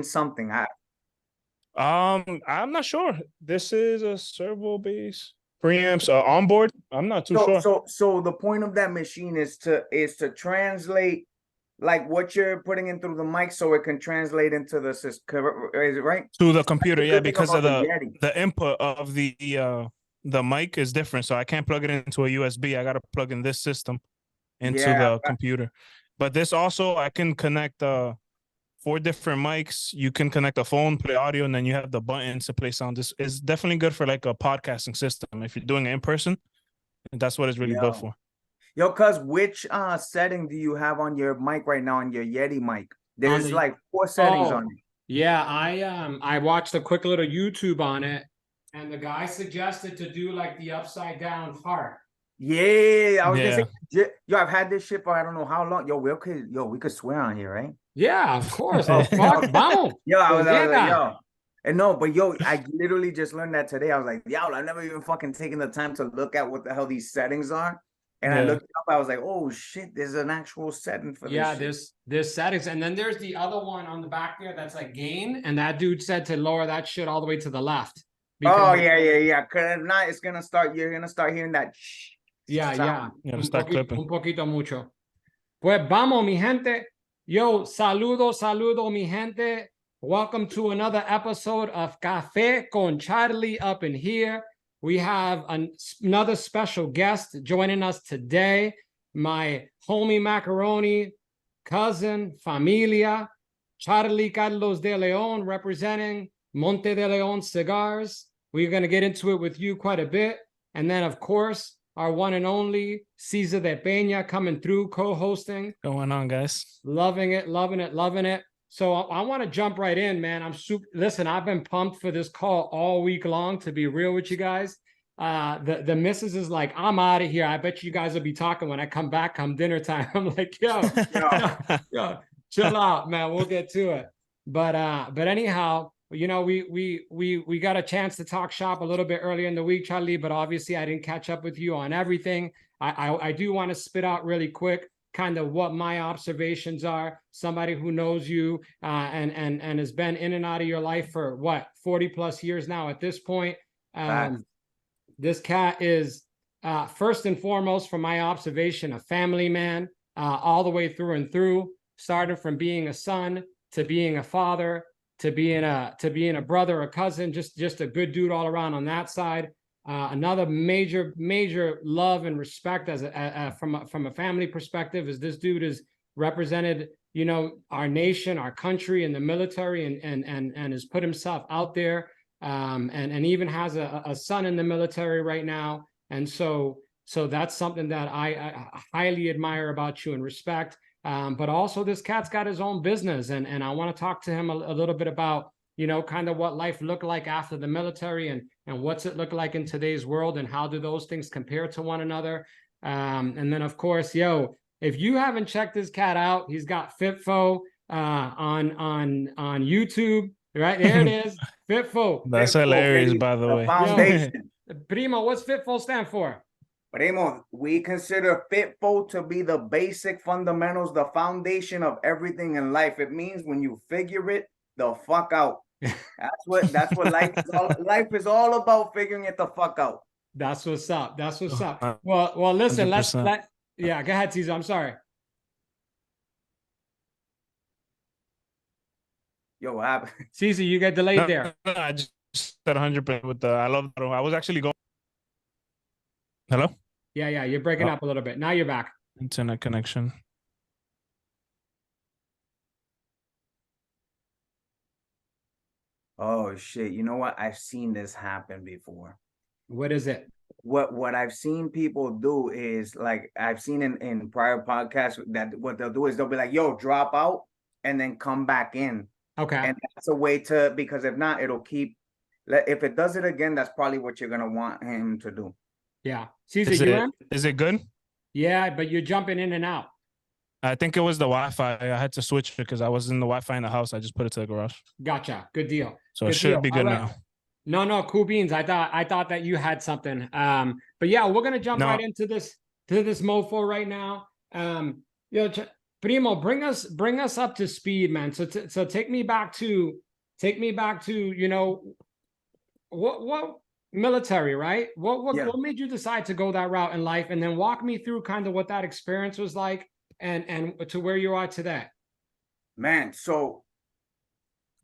something. I'm not sure. This is a servo base preamps onboard. I'm not too sure. So the point of that machine is to translate like what you're putting in through the mic, so it can translate into the system. Is it right? To the computer, yeah, Good thing because of about the Yeti. the input of the mic is different, so I can't plug it into a USB. I got to plug in this system into the computer. But this also, I can connect 4 different mics. You can connect a phone, play audio, and then you have the buttons to play sound. This is definitely good for like a podcasting system. If you're doing it in person, that's what it's really built for. Yo, cuz which setting do you have on your mic right now, on your Yeti mic? There's like 4 settings on it. Yeah, I watched a quick little YouTube on it, and the guy suggested to do like the upside down heart. Yeah, I was gonna say, yo, I've had this shit for I don't know how long. Yo, we could swear on here, right? Yeah, of course. Oh, fuck, vamos. Yo, I was like, yo. And no, but yo, I literally just learned that today. I was like, yo, I've never even fucking taken the time to look at what the hell these settings are. And I looked it up. I was like, oh shit, there's an actual setting for this. Yeah, there's settings, and then there's the other one on the back there that's like gain, and that dude said to lower that shit all the way to the left. Oh yeah. Cause if not, it's gonna start. You're gonna start hearing that. Yeah. Un poquito mucho. Pues vamos, mi gente. Yo, saludo, mi gente. Welcome to another episode of Café con Charlie up in here. We have another special guest joining us today. My homie Macaroni, cousin, familia, Charlie Carlos DeLeon, representing MonteDeLeon Cigars. We're going to get into it with you quite a bit. And then, of course, our one and only Cesar de Peña coming through, co-hosting. Going on, guys. Loving it. So I want to jump right in, man. Listen, I've been pumped for this call all week long, to be real with you guys. The missus is like, I'm out of here. I bet you guys will be talking when I come back come dinner time. I'm like, yo, chill out, man. We'll get to it. But anyhow, you know, we got a chance to talk shop a little bit earlier in the week, Charlie, but obviously I didn't catch up with you on everything. I do want to spit out really quick kind of what my observations are. Somebody who knows you and has been in and out of your life for what, 40 plus years now at this point. This cat is first and foremost, from my observation, a family man all the way through and through, starting from being a son to being a father to being a brother, a cousin, just a good dude all around on that side. Another major love and respect from a family perspective is this dude has represented, you know, our nation, our country in the military and has put himself out there, and even has a son in the military right now. And so that's something that I highly admire about you and respect. But also this cat's got his own business, and I want to talk to him a little bit about, you know, kind of what life looked like after the military and what's it look like in today's world, and how do those things compare to one another. And then, of course, yo, if you haven't checked this cat out, he's got FitFo on YouTube. Right there it is. FitFo. That's hilarious, by the way. Foundation. Yo, Primo, what's FitFo stand for? Primo, we consider FitFo to be the basic fundamentals, the foundation of everything in life. It means when you figure it the fuck out. That's what life is all. Life is all about figuring it the fuck out. That's what's up. Well, listen, 100%. Yeah, go ahead, Cesar. I'm sorry. Yo, what happened? Cesar, you get delayed there. No, I just said 100% with I love that. I was actually going. Hello? Yeah, you're breaking up a little bit. Now you're back. Internet connection. Oh shit! You know what? I've seen this happen before. What is it? What I've seen people do is, like, I've seen in prior podcasts that what they'll do is they'll be like, yo, drop out and then come back in. Okay. And that's a way to, because if not, it'll keep. If it does it again, that's probably what you're gonna want him to do. Yeah. Cesar, is it good? Yeah, but you're jumping in and out. I think it was the Wi-Fi. I had to switch it because I was in the Wi-Fi in the house. I just put it to the garage. Gota. Good deal. So it should be good now. No, cool beans. I thought that you had something. But yeah, we're gonna jump right into this mofo right now. Primo, bring us up to speed, man. So take me back to, you know, what military, right? What made you decide to go that route in life? And then walk me through kind of what that experience was like and to where you are today. Man, so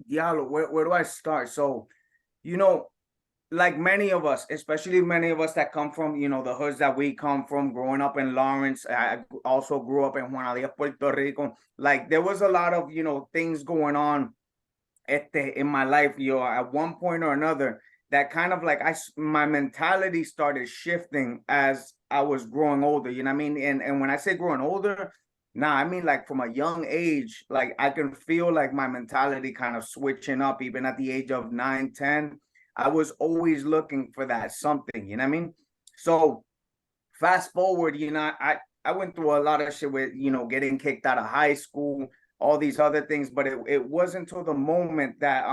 Diablo, where do I start? So, you know, like many of us, especially many of us that come from, you know, the hoods that we come from, growing up in Lawrence. I also grew up in Juanadías, Puerto Rico. Like there was a lot of, you know, things going on in my life, at one point or another, that kind of like my mentality started shifting as I was growing older. You know what I mean? And when I say growing older, I mean like from a young age, like I can feel like my mentality kind of switching up, even at the age of 9, 10. I was always looking for that something, you know what I mean? So fast forward, I went through a lot of shit with, getting kicked out of high school, all these other things, but it wasn't until the moment that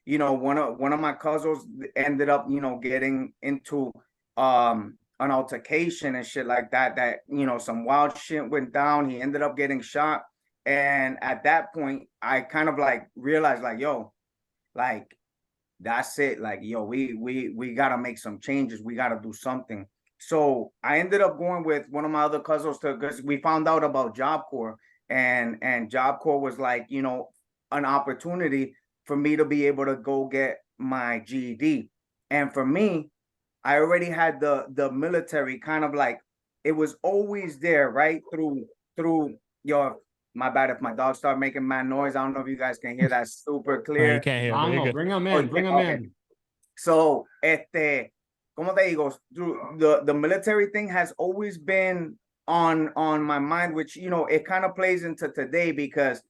one of my cousins ended up, getting into an altercation and shit like that, some wild shit went down. He ended up getting shot. And at that point, I kind of like realized like, yo, like that's it. Like, yo, we gotta make some changes. We gotta do something. So I ended up going with one of my other cousins because we found out about Job Corps, and Job Corps was like, an opportunity for me to be able to go get my GED. And for me, I already had the military kind of like, it was always there, right? Through your, my bad if my dog start making mad noise. I don't know if you guys can hear that super clear. You can't hear, but you're good. Bring them in, bring them in. So, como te digo, the military thing has always been on my mind, which, it kind of plays into today, because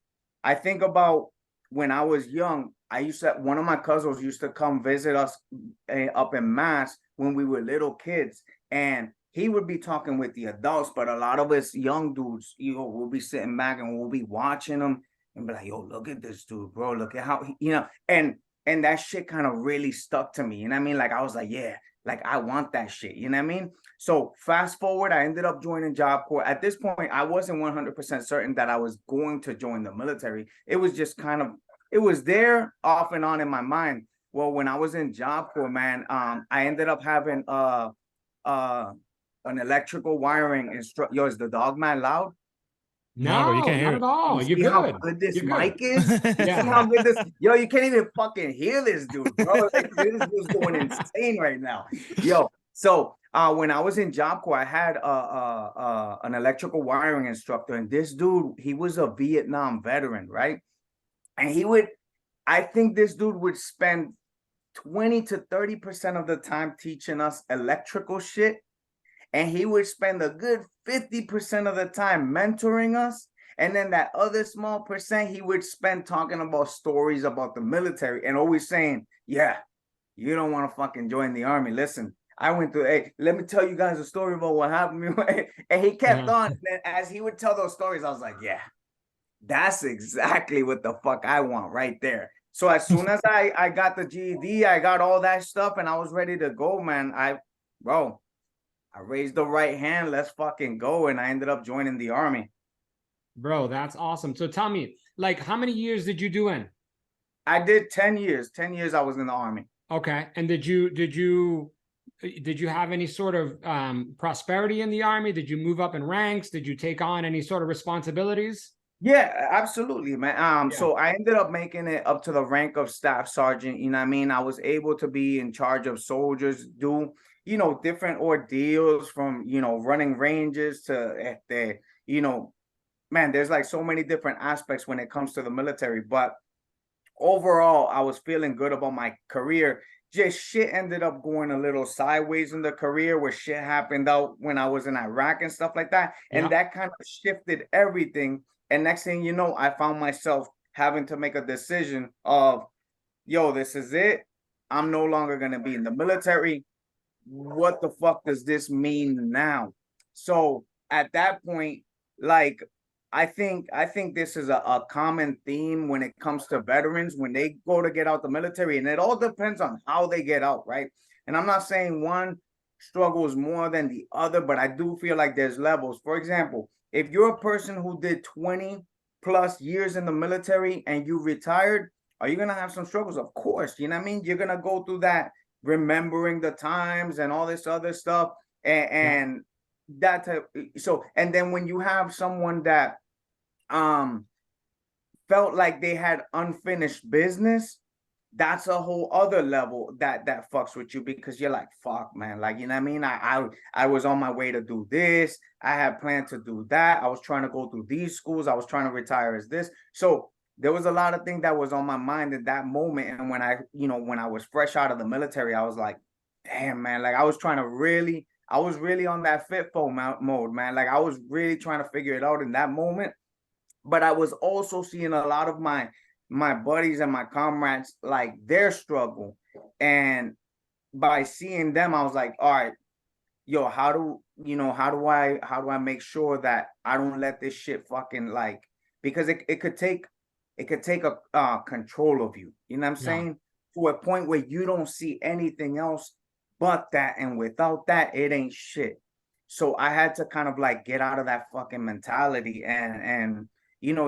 I think about when I was young, one of my cousins used to come visit us up in Mass when we were little kids, and he would be talking with the adults, but a lot of us young dudes, we'll be sitting back and we'll be watching them and be like, yo, look at this dude, bro. Look at how, and that shit kind of really stuck to me. You know what I mean? Like, I was like, yeah, like I want that shit. You know what I mean? So fast forward, I ended up joining Job Corps. At this point, I wasn't 100% certain that I was going to join the military. It was just kind of, it was there off and on in my mind. Well, when I was in Job Corps, man, I ended up having an electrical wiring instructor. Yo, is the dog man loud? No, you can't hear not at all. You're good. How good this mic is? Yeah. See how good this? Yo, you can't even fucking hear this dude, bro. Like, this dude's going insane right now. Yo, so when I was in Job Corps, I had an electrical wiring instructor, and this dude, he was a Vietnam veteran, right? And I think this dude would spend 20 to 30% of the time teaching us electrical shit. And he would spend a good 50% of the time mentoring us. And then that other small percent, he would spend talking about stories about the military and always saying, yeah, you don't want to fucking join the army. Listen, I went through, hey, let me tell you guys a story about what happened to me. And he kept on. And as he would tell those stories, I was like, yeah, that's exactly what the fuck I want right there. So as soon as I got the GED, I got all that stuff and I was ready to go, man. I raised the right hand. Let's fucking go. And I ended up joining the army. Bro, that's awesome. So tell me, like, how many years did you do in? I did 10 years. 10 years I was in the army. Okay. And did you have any sort of prosperity in the army? Did you move up in ranks? Did you take on any sort of responsibilities? Yeah, absolutely, man. So I ended up making it up to the rank of staff sergeant. You know what I mean? I was able to be in charge of soldiers, do different ordeals from, running ranges to, man, there's like so many different aspects when it comes to the military. But overall, I was feeling good about my career. Just shit ended up going a little sideways in the career where shit happened out when I was in Iraq and stuff like that. And that kind of shifted everything. And next thing you know, I found myself having to make a decision of, yo, this is it. I'm no longer going to be in the military. What the fuck does this mean now? So at that point, like, I think this is a common theme when it comes to veterans when they go to get out the military, and it all depends on how they get out, right? And I'm not saying one struggles more than the other, but I do feel like there's levels. For example, if you're a person who did 20 plus years in the military and you retired, are you gonna have some struggles? Of course, you know what I mean? You're gonna go through that, remembering the times and all this other stuff, and that type. So, and then when you have someone that felt like they had unfinished business, that's a whole other level that fucks with you, because you're like, fuck, man, like, you know what I mean? I was on my way to do this. I had planned to do that. I was trying to go through these schools. I was trying to retire as this. So there was a lot of things that was on my mind at that moment. And when I was fresh out of the military, I was like, damn, man, like I was really on that FitFo mode, man. Like I was really trying to figure it out in that moment. But I was also seeing a lot of my buddies and my comrades, like, their struggle. And by seeing them, I was like, all right, yo, how do I make sure that I don't let this shit fucking, like, because it could take a control of you. You know what I'm saying? To a point where you don't see anything else but that, and without that, it ain't shit. So I had to kind of like get out of that fucking mentality, and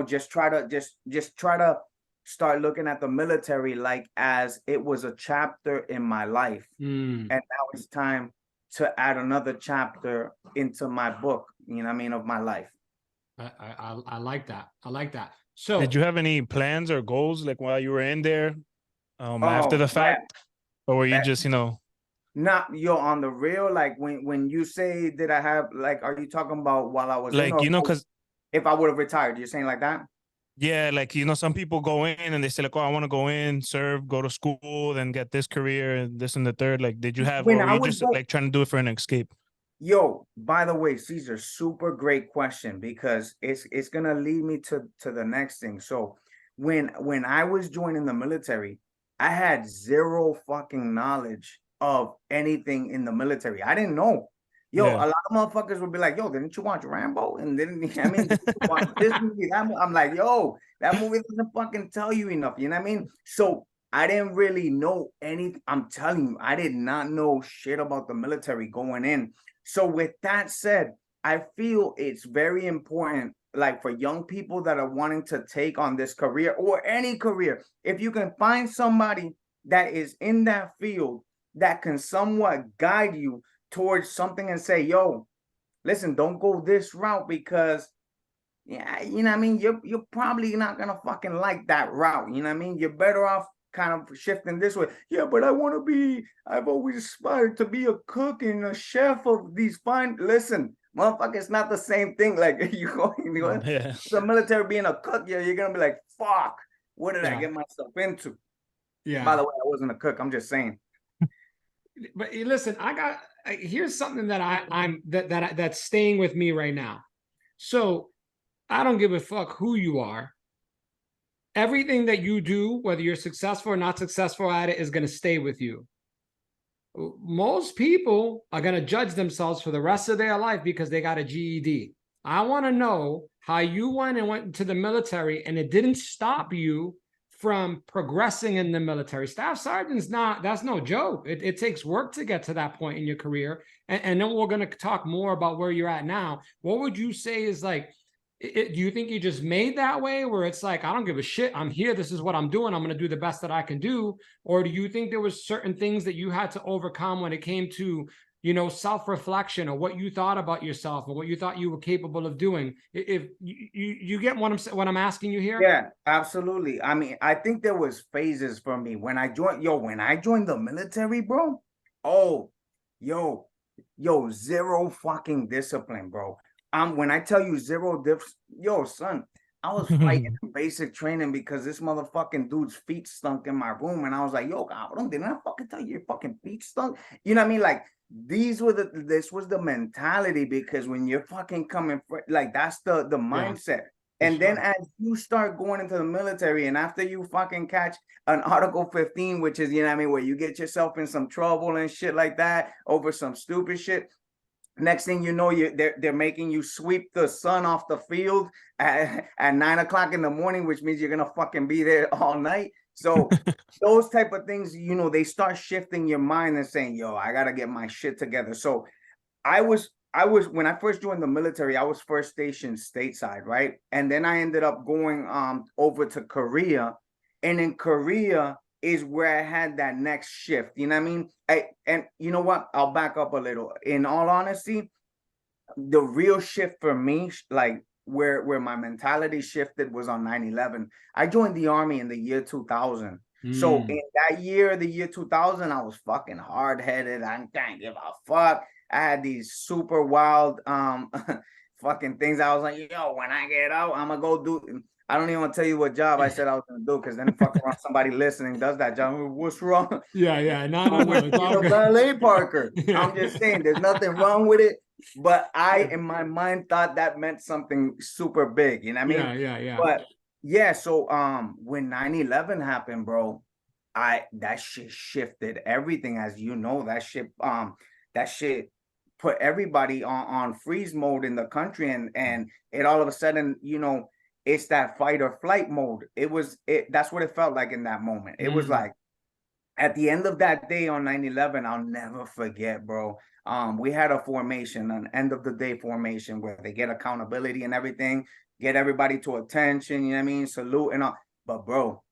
just try to start looking at the military like as it was a chapter in my life. And now it's time to add another chapter into my book, you know what I mean, of my life. I like that. I like that. So did you have any plans or goals like while you were in there, after the fact? Or were you just, not, yo, on the real, like when you say, did I have, like, are you talking about while I was like, in, or because if I would have retired? You're saying like that? yeah, like, some people go in and they say like, oh, I want to go in, serve, go to school, then get this career and this and the third. Like, did you have, or were you just like trying to do it for an escape? Yo, by the way, Caesar, super great question, because it's gonna lead me to the next thing. So when I was joining the military, I had zero fucking knowledge of anything in the military. I didn't know. Yo, a lot of motherfuckers would be like, yo, didn't you watch Rambo? And didn't did you watch this movie? That movie? I'm like, yo, that movie doesn't fucking tell you enough. You know what I mean? So I didn't really know anything. I'm telling you, I did not know shit about the military going in. So with that said, I feel it's very important, like, for young people that are wanting to take on this career or any career, if you can find somebody that is in that field that can somewhat guide you towards something and say, yo, listen, don't go this route, because yeah, you know what I mean, you're probably not gonna fucking like that route. You know what I mean? You're better off kind of shifting this way. Yeah, but I've always aspired to be a cook and a chef of these fine. Listen, motherfucker, it's not the same thing. Like, you go the military being a cook, you're gonna be like, fuck, what did I get myself into? Yeah. By the way, I wasn't a cook. I'm just saying. But listen, here's something that that's staying with me right now. So I don't give a fuck who you are. Everything that you do, whether you're successful or not successful at it, is going to stay with you. Most people are going to judge themselves for the rest of their life because they got a GED. I want to know how you went into the military and it didn't stop you from progressing in the military. Staff sergeant's that's no joke. It takes work to get to that point in your career. And then we're going to talk more about where you're at now. What would you say is like, do you think you just made that way where it's like, I don't give a shit, I'm here, this is what I'm doing, I'm going to do the best that I can do? Or do you think there was certain things that you had to overcome when it came to, self-reflection, or what you thought about yourself, or what you thought you were capable of doing? If you get what I'm asking you here? Yeah, absolutely. I mean, I think there was phases for me when I joined the military, bro. Oh, yo, zero fucking discipline, bro. When I tell you zero yo, son, I was fighting basic training because this motherfucking dude's feet stunk in my room, and I was like, yo, didn't I fucking tell you your fucking feet stunk? You know what I mean? Like, this was the mentality, because when you're fucking coming, like, that's the mindset. And then as you start going into the military, and after you fucking catch an Article 15, which is, you know what I mean, where you get yourself in some trouble and shit like that over some stupid shit. Next thing you know, they're making you sweep the sun off the field at 9 o'clock in the morning, which means you're gonna fucking be there all night. So those type of things, they start shifting your mind and saying, yo, I gotta get my shit together. So I was when I first joined the military, I was first stationed stateside, right? And then I ended up going over to Korea. And in Korea is where I had that next shift. You know what I mean? And you know what? I'll back up a little. In all honesty, the real shift for me, like where my mentality shifted, was on 9/11. I joined the army in the year 2000. So in that year, the year 2000, I was fucking hard-headed. I didn't give a fuck. I had these super wild fucking things. I was like, yo, when I get out, I'm gonna go do. I don't even want to tell you what job I said I was gonna do, because then fuck around, somebody listening does that job. What's wrong? Yeah. No. It's all good. Ballet Parker. I'm just saying, there's nothing wrong with it. But I, in my mind, thought that meant something super big. You know what I mean? Yeah. But yeah, so when 9/11 happened, bro, that shit shifted everything. As you know, that shit put everybody on freeze mode in the country, and it all of a sudden, it's that fight or flight mode. That's what it felt like in that moment. It was like, at the end of that day on 9/11, I'll never forget, bro. We had a formation, an end of the day formation, where they get accountability and everything, get everybody to attention, you know what I mean? Salute and all. But bro,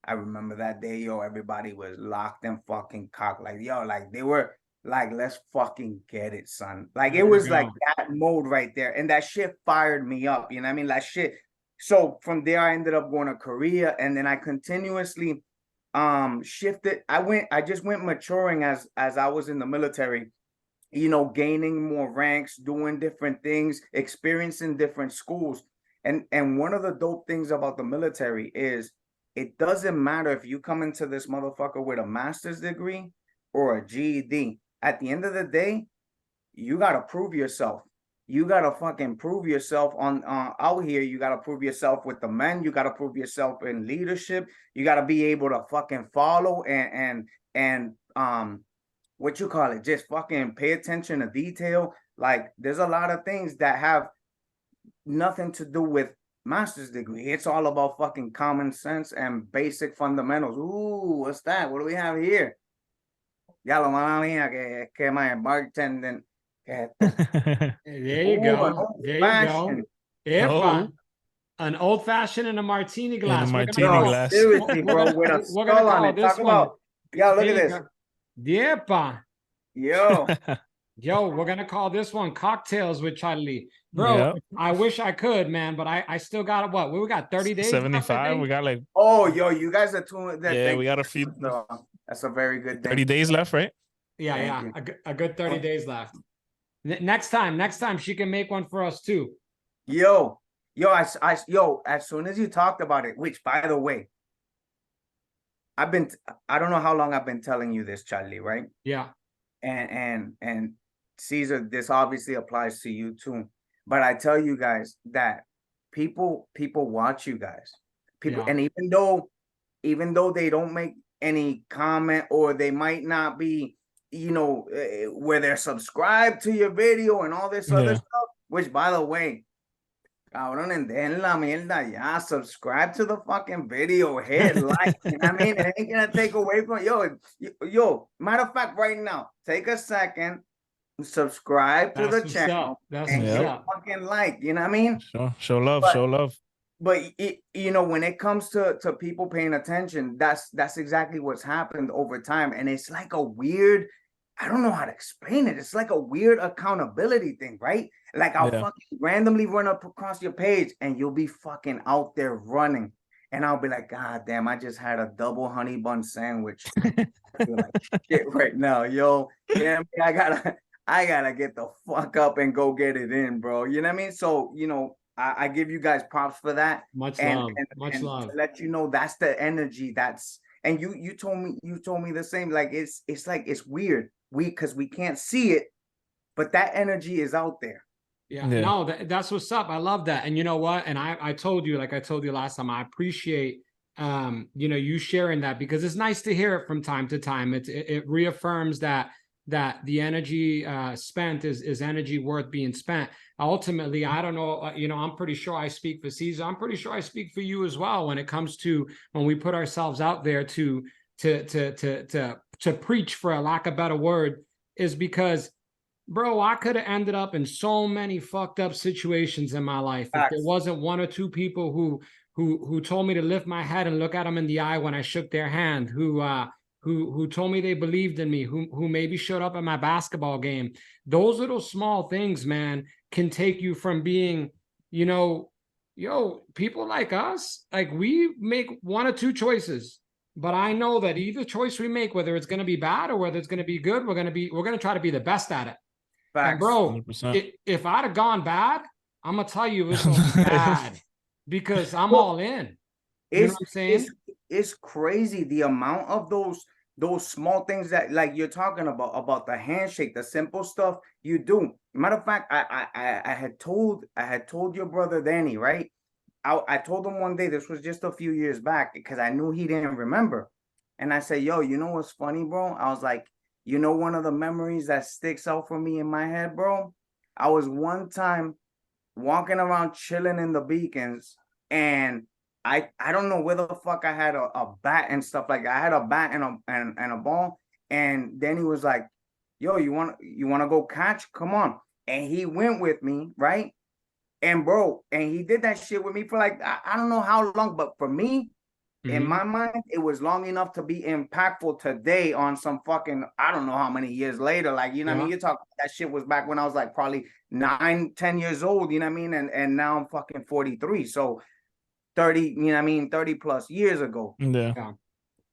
I remember that day, yo, everybody was locked and fucking cocked. Like, yo, like they were like, let's fucking get it, son. Like it was like that mode right there. And that shit fired me up. You know what I mean? That shit. So from there, I ended up going to Korea, and then I continuously shifted. I just went maturing as I was in the military, gaining more ranks, doing different things, experiencing different schools. And one of the dope things about the military is it doesn't matter if you come into this motherfucker with a master's degree or a GED. At the end of the day, you gotta prove yourself. You gotta fucking prove yourself on out here. You gotta prove yourself with the men. You gotta prove yourself in leadership. You gotta be able to fucking follow and what you call it, just fucking pay attention to detail. Like there's a lot of things that have nothing to do with master's degree. It's all about fucking common sense and basic fundamentals. Ooh, what's that? What do we have here? Ya lo mala mía que my bartending. There you go. There you go. Epa. An old fashioned and a martini glass. And a martini glass. Seriously, bro, with a skull on it. Talk about, yo, look at this. Yepa. Yo, we're gonna call this one Cocktails with Charlie. Bro, yep. I wish I could, man, but I still got what? We got 30 days. 75. We got like. Oh, yo, you guys are doing that. Yeah, we got a few. That's a very good thing. 30 days left, right? Yeah. A good 30 days left. Next time she can make one for us too. Yo, as soon as you talked about it, which by the way, I don't know how long I've been telling you this, Charlie, right? Yeah. And Caesar, this obviously applies to you too. But I tell you guys that people watch you guys. And even though they don't make any comment, or they might not be, where they're subscribed to your video and all this other stuff, which by the way, cabrón, den la mierda ya, subscribe to the fucking video, hit like, you know what I mean? It ain't gonna take away from yo, matter of fact, right now, take a second, subscribe to the channel, and hit fucking like, you know what I mean? Show love. But when it comes to people paying attention, that's exactly what's happened over time. And it's like a weird, I don't know how to explain it. It's like a weird accountability thing, right? Like I'll fucking randomly run up across your page and you'll be fucking out there running. And I'll be like, God damn, I just had a double honey bun sandwich. I feel like shit right now, yo. Yeah, I gotta get the fuck up and go get it in, bro. You know what I mean? So, I give you guys props for that. Much love. To let you know that's the energy and you told me the same. Like it's like it's weird. Because we can't see it, but that energy is out there. Yeah. No, that's what's up. I love that. And you know what? And I told you, like I told you last time, I appreciate you sharing that, because it's nice to hear it from time to time. It reaffirms that the energy spent is energy worth being spent. Ultimately, I don't know, I'm pretty sure I speak for Caesar. I'm pretty sure I speak for you as well when it comes to when we put ourselves out there to preach, for a lack of a better word, is because bro, I could have ended up in so many fucked up situations in my life if there wasn't one or two people who told me to lift my head and look at them in the eye when I shook their hand, who told me they believed in me, who maybe showed up at my basketball game. Those little small things, man, can take you from being, you know, yo, people like us, like we make one or two choices. But I know that either choice we make, whether it's going to be bad or whether it's going to be good, we're going to try to be the best at it. And bro, if I'd have gone bad, I'm gonna tell you it's gonna be bad because I'm all in. You know what I'm saying? It's crazy the amount of those small things that like you're talking about the handshake, the simple stuff you do. Matter of fact, I had told your brother Danny, right? I told him one day, this was just a few years back, because I knew he didn't remember. And I said, yo, you know what's funny, bro? I was like, you know, one of the memories that sticks out for me in my head, bro? I was one time walking around chilling in the Beacons, and I don't know where the fuck I had a bat and stuff like that. I had a bat and a ball, and then he was like, yo, you want to go catch? Come on. And he went with me, right? And bro, and he did that shit with me for like, I don't know how long, but for me, in my mind, it was long enough to be impactful today on some fucking, I don't know how many years later. Like, you know what I mean? You're talking, that shit was back when I was like probably 9, 10 years old, you know what I mean? And now I'm fucking 43. So 30, you know what I mean? 30 plus years ago. Yeah.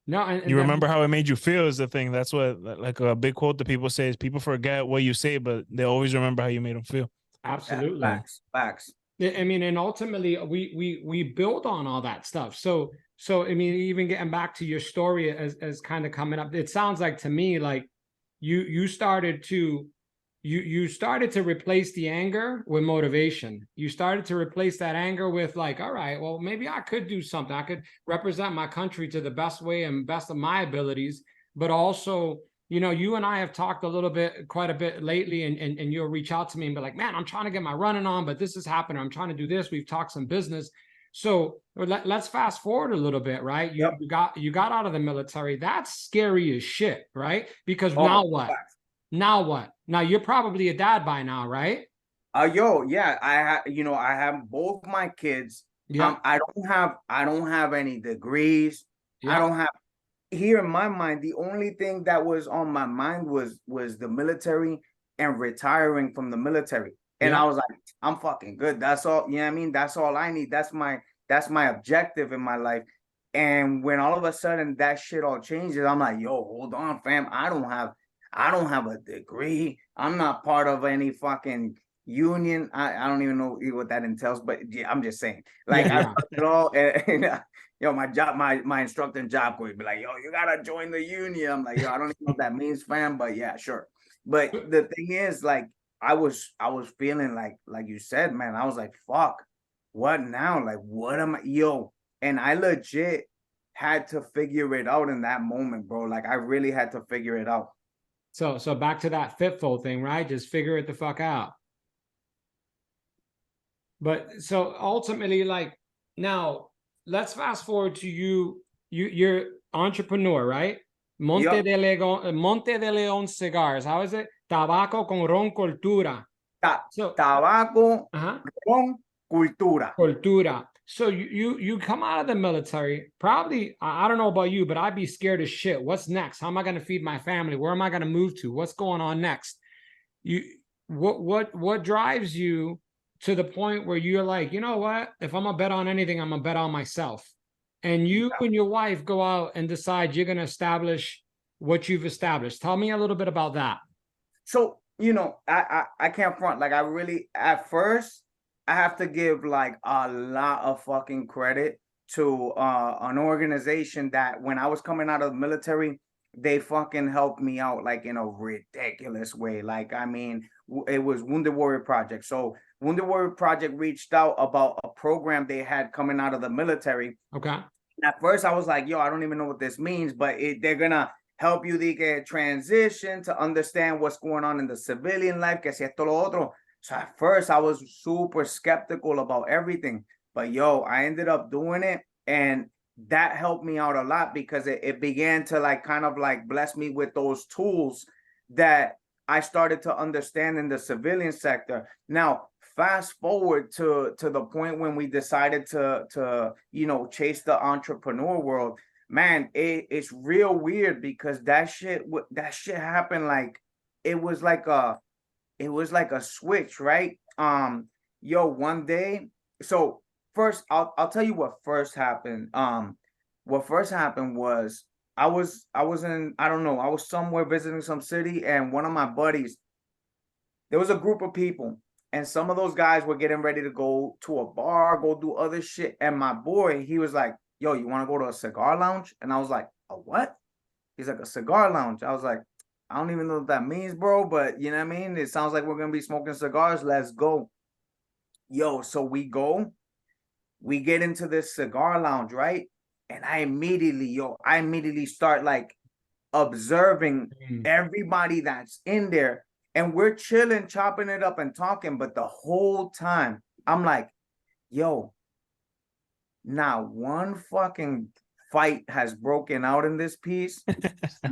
No, and you remember how it made you feel is the thing. That's what, like a big quote that people say is people forget what you say, but they always remember how you made them feel. Absolutely. Facts. I mean, and ultimately we build on all that stuff. So I mean, even getting back to your story as kind of coming up, it sounds like to me like you started to replace the anger with motivation. You started to replace that anger with like, all right, well, maybe I could do something. I could represent my country to the best way and best of my abilities, but also, you know, you and I have talked quite a bit lately, and you'll reach out to me and be like, man, I'm trying to get my running on, but this is happening. I'm trying to do this. We've talked some business. So let's fast forward a little bit, right? You got out of the military. That's scary as shit, right? Because now what? Facts. Now what? Now you're probably a dad by now, right? Yeah, I have both my kids. Yeah. I don't have any degrees. Yeah. I don't have, here in my mind, the only thing that was on my mind was the military and retiring from the military. And I was like, I'm fucking good. That's all, you know what I mean? That's all I need. That's my objective in my life. And when all of a sudden that shit all changes, I'm like, yo, hold on, fam. I don't have a degree. I'm not part of any fucking union. I don't even know what that entails, but yeah, I'm just saying. Like, I it all, and yo, my instructor in Job Corps would be like, yo, you gotta join the union. I'm like, yo, I don't even know what that means, fam, but yeah, sure. But the thing is, like, I was feeling like you said, man, I was like, fuck, what now? Like, what am I, yo? And I legit had to figure it out in that moment, bro. Like, I really had to figure it out. So back to that fitful thing, right? Just figure it the fuck out. But so ultimately, like, now let's fast forward to you're entrepreneur, right? MonteDeLeon Cigars. How is it? Tabaco Con Run Cultura. Tabaco Con Cultura. So you come out of the military, probably, I don't know about you, but I'd be scared as shit. What's next? How am I going to feed my family? Where am I going to move to? What's going on next? What drives you to the point where you're like, you know what? If I'm gonna bet on anything, I'm gonna bet on myself. And you and your wife go out and decide you're gonna establish what you've established. Tell me a little bit about that. So, you know, I can't front. Like, I really, at first, I have to give like a lot of fucking credit to an organization that when I was coming out of the military, they fucking helped me out like in a ridiculous way. Like, I mean, it was Wounded Warrior Project. So Wounded Warrior Project reached out about a program they had coming out of the military. Okay. And at first I was like, yo, I don't even know what this means, but they're gonna help you to get transition to understand what's going on in the civilian life, que si esto lo otro. So at first I was super skeptical about everything, but yo, I ended up doing it, and that helped me out a lot because it began to like kind of like bless me with those tools that I started to understand in the civilian sector. Now, fast forward to the point when we decided to chase the entrepreneur world. Man, it's real weird because that shit happened like it was like a switch, right? One day. So first, I'll tell you what first happened. What first happened was I was in, I don't know, I was somewhere visiting some city, and one of my buddies, there was a group of people, and some of those guys were getting ready to go to a bar, go do other shit. And my boy, he was like, "Yo, you want to go to a cigar lounge?" And I was like, "A what?" He's like, "A cigar lounge." I was like, "I don't even know what that means, bro, but you know what I mean? It sounds like we're gonna be smoking cigars. Let's go." So we get into this cigar lounge, right? And I immediately start like observing everybody that's in there, and we're chilling, chopping it up and talking. But the whole time I'm like, yo, not one fucking fight has broken out in this piece.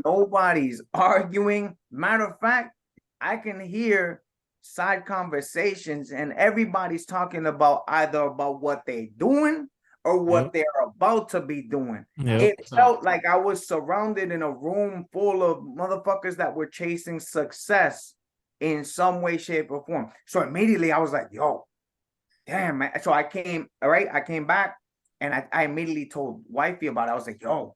Nobody's arguing. Matter of fact, I can hear side conversations, and everybody's talking about either about what they're doing or what they're about to be doing. It felt like I was surrounded in a room full of motherfuckers that were chasing success in some way, shape, or form. So immediately I was like, yo, damn, man. So I came back, and I immediately told wifey about it. I was like, yo,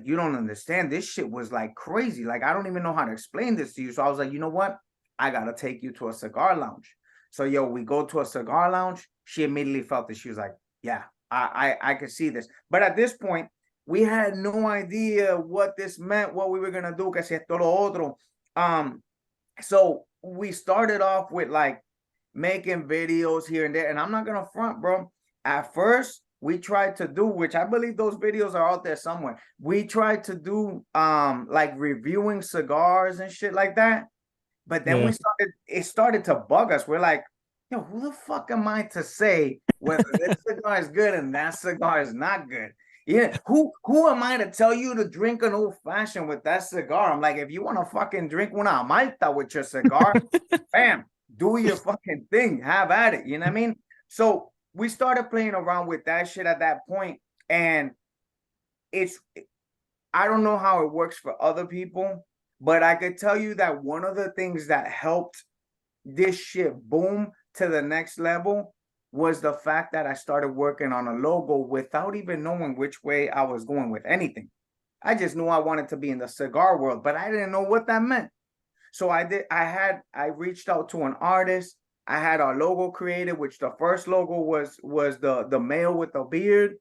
you don't understand. This shit was like crazy. Like, I don't even know how to explain this to you. So I was like, you know what? I gotta take you to a cigar lounge. So we go to a cigar lounge. She immediately felt it. She was like, yeah, I could see this. But at this point, we had no idea what this meant, what we were gonna do, que si esto lo otro. So we started off with like making videos here and there. And I'm not gonna front, bro. At first, we tried to do, which I believe those videos are out there somewhere. We tried to do like reviewing cigars and shit like that. But then it started to bug us. We're like, yo, who the fuck am I to say whether this cigar is good and that cigar is not good? Yeah, who am I to tell you to drink an old fashioned with that cigar? I'm like, if you want to fucking drink una malta with your cigar, bam, do your fucking thing, have at it. You know what I mean? So we started playing around with that shit at that point, and I don't know how it works for other people, but I could tell you that one of the things that helped this shit boom to the next level was the fact that I started working on a logo without even knowing which way I was going with anything. I just knew I wanted to be in the cigar world, but I didn't know what that meant. So I reached out to an artist. I had our logo created, which the first logo was the male with the beard.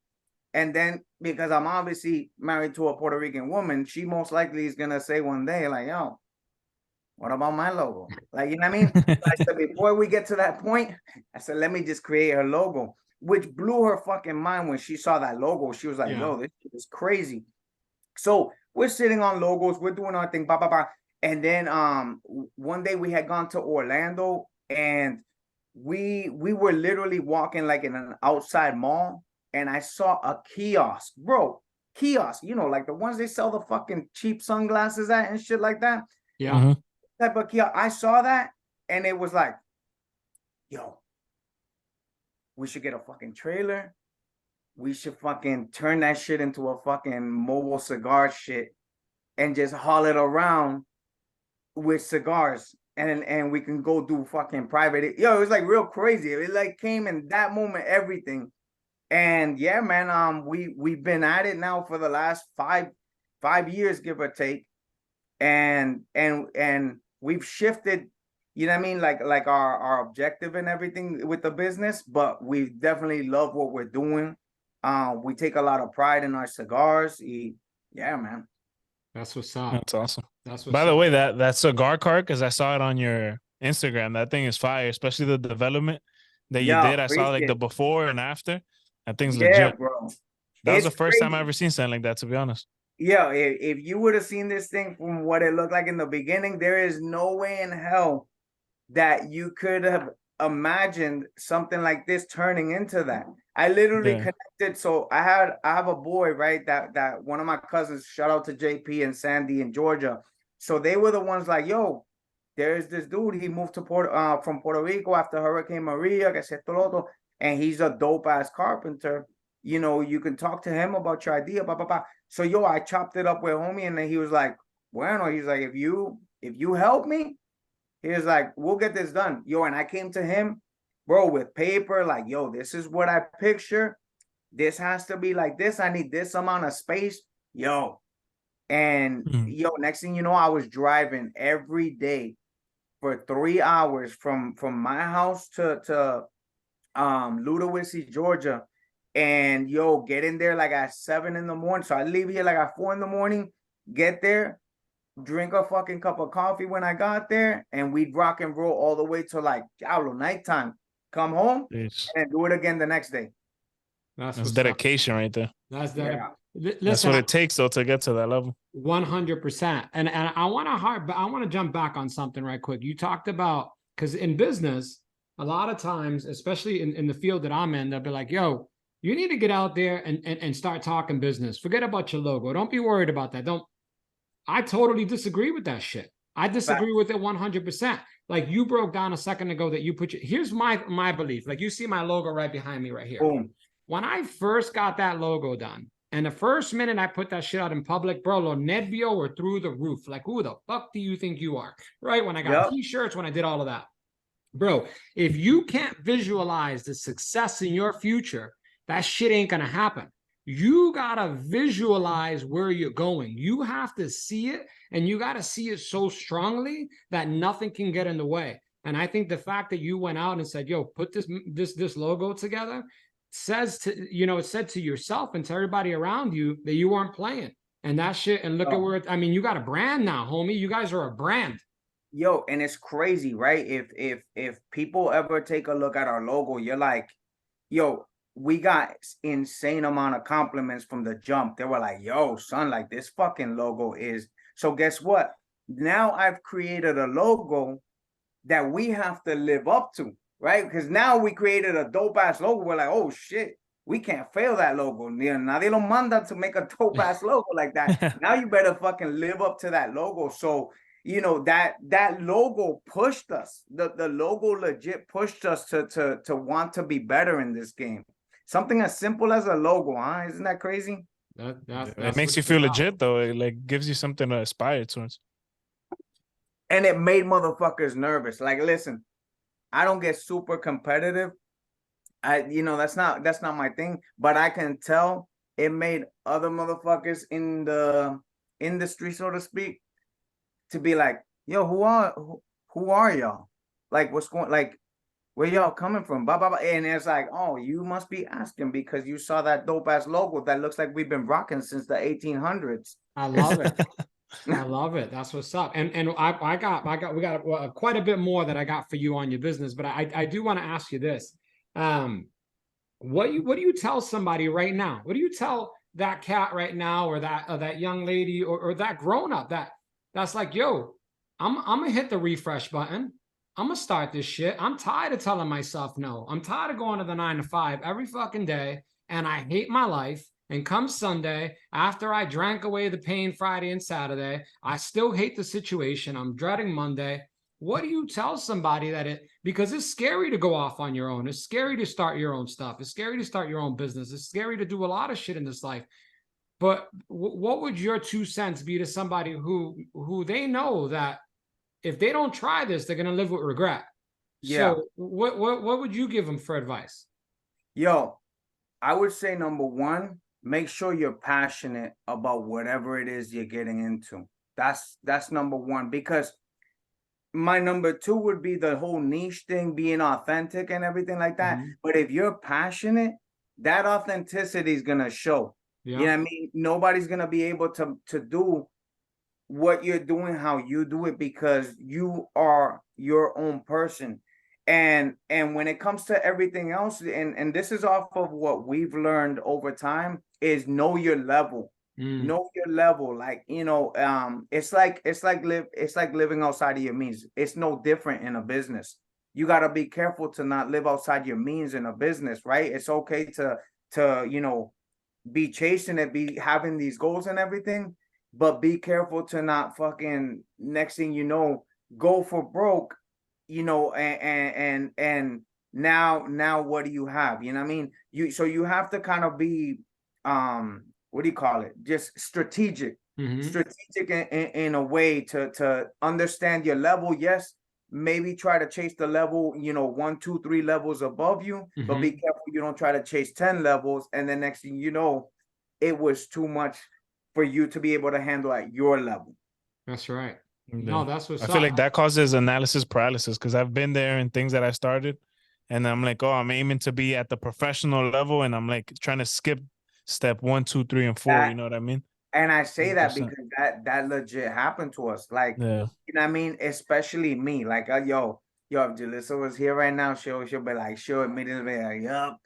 And then, because I'm obviously married to a Puerto Rican woman, she most likely is going to say one day, like, yo, what about my logo? Like, you know what I mean? I said, before we get to that point, I said, let me just create her logo, which blew her fucking mind when she saw that logo. She was like, yo, this is crazy. So we're sitting on logos. We're doing our thing, blah, blah, blah. And then one day we had gone to Orlando, and we were literally walking like in an outside mall. And I saw a kiosk, bro. Kiosk, like the ones they sell the fucking cheap sunglasses at and shit like that. Yeah. Type of kiosk. I saw that, and it was like, yo, we should get a fucking trailer. We should fucking turn that shit into a fucking mobile cigar shit and just haul it around with cigars. And we can go do fucking private. It was like real crazy. It like came in that moment, everything. And yeah, man, we've been at it now for the last five years, give or take, and we've shifted, you know what I mean, like our objective and everything with the business, but we definitely love what we're doing. We take a lot of pride in our cigars. Yeah, man. That's what's up. That's awesome. That's what's By the way, that cigar cart, because I saw it on your Instagram, that thing is fire, especially the development that you did. I saw like the before and after. That thing's legit, bro. That was the first time I ever seen something like that, to be honest. Yeah, if you would have seen this thing from what it looked like in the beginning, there is no way in hell that you could have imagined something like this turning into that. I literally connected. So I have a boy, right? That one of my cousins, shout out to JP and Sandy in Georgia. So they were the ones like, yo, there's this dude, he moved to from Puerto Rico after Hurricane Maria, que se esto, lo otro, and he's a dope ass carpenter. You know, you can talk to him about your idea, blah, blah, blah. So yo, I chopped it up with homie, and then he was like, bueno, he's like, if you help me, he was like, we'll get this done. Yo, and I came to him, bro, with paper, like, yo, this is what I picture. This has to be like this. I need this amount of space. Yo. And yo, next thing you know, I was driving every day for 3 hours from my house to Ludowici, Georgia. And yo, get in there like at 7 in the morning. So I leave here like at 4 in the morning, get there, drink a fucking cup of coffee when I got there, and we'd rock and roll all the way to like nighttime. Come home and do it again the next day. That's dedication right there. That's that. Yeah. Listen, that's what it takes though to get to that level. 100%. And I want to jump back on something right quick. You talked about, because in business, a lot of times, especially in the field that I'm in, they'll be like, yo, you need to get out there and start talking business. Forget about your logo. Don't be worried about that. I totally disagree with that shit. I disagree with it 100%. Like you broke down a second ago that you here's my belief. Like you see my logo right behind me right here. Boom. When I first got that logo done, and the first minute I put that shit out in public, bro, los nervios were through the roof. Like, who the fuck do you think you are? Right? When I got t-shirts, when I did all of that. Bro, if you can't visualize the success in your future, that shit ain't gonna happen. You gotta visualize where you're going. You have to see it, and you gotta see it so strongly that nothing can get in the way. And I think the fact that you went out and said, yo, put this logo together, says to, you know, it said to yourself and to everybody around you that you weren't playing. And that shit, and look at where I mean, you got a brand now, homie. You guys are a brand. Yo, and it's crazy, right? If people ever take a look at our logo, you're like, yo, we got insane amount of compliments from the jump. They were like, yo, son, like this fucking logo is. So guess what? Now I've created a logo that we have to live up to, right? Because now we created a dope ass logo. We're like, oh shit, we can't fail that logo. Nadie lo manda to make a dope ass logo like that. Now you better fucking live up to that logo. So, you know, that logo pushed us. The logo legit pushed us to want to be better in this game. Something as simple as a logo, huh? Isn't that crazy? It makes you feel legit though. It like gives you something to aspire towards. And it made motherfuckers nervous. Like, listen, I don't get super competitive. You know, that's not my thing. But I can tell it made other motherfuckers in the industry, so to speak, to be like, yo, who are y'all? Like, what's going, like, where y'all coming from? Blah, blah, blah. And it's like, oh, you must be asking because you saw that dope ass logo that looks like we've been rocking since the 1800s. I love it. I love it. That's what's up. And we got quite a bit more that I got for you on your business, but I do want to ask you this. What do you tell somebody right now? What do you tell that cat right now, or that young lady, or that grown up that's like, yo, I'm gonna hit the refresh button. I'm gonna start this shit. I'm tired of telling myself no. I'm tired of going to the 9 to 5 every fucking day, and I hate my life. And come Sunday, after I drank away the pain Friday and Saturday, I still hate the situation. I'm dreading Monday. What do you tell somebody because it's scary to go off on your own. It's scary to start your own stuff. It's scary to start your own business. It's scary to do a lot of shit in this life. But what would your 2 cents be to somebody who they know that if they don't try this, they're going to live with regret? Yeah. So what would you give them for advice? Yo, I would say number 1, make sure you're passionate about whatever it is you're getting into. That's number 1, because my number 2 would be the whole niche thing, being authentic and everything like that. Mm-hmm. But if you're passionate, that authenticity is going to show. Yeah. You know what I mean? Nobody's going to be able to do what you're doing, how you do it, because you are your own person. And when it comes to everything else, and this is off of what we've learned over time, is know your level. Know your level. Like, you know, it's like living outside of your means. It's no different in a business. You got to be careful to not live outside your means in a business, right? It's okay to you know, be chasing it, be having these goals and everything, but be careful to not fucking, next thing you know, go for broke, you know, and now what do you have? You know what I mean? So you have to kind of be what do you call it? Just strategic. Strategic in a way to understand your level. Yes, maybe try to chase the level, you know, 1, 2, 3 levels above you, but be careful you don't try to chase 10 levels, and then next thing you know, it was too much for you to be able to handle at your level. That's right. Yeah. No, that's what's I up. feel like that causes analysis paralysis because I've been there in things that I started, and I'm like, oh, I'm aiming to be at the professional level, and I'm like trying to skip step 1, 2, 3, and 4. You know what I mean? And I say that 100%. because that legit happened to us. Like, Yeah. you know what I mean? Especially me. Like, yo, if Jalissa was here right now, she'll be like, she'll immediately be like, yup,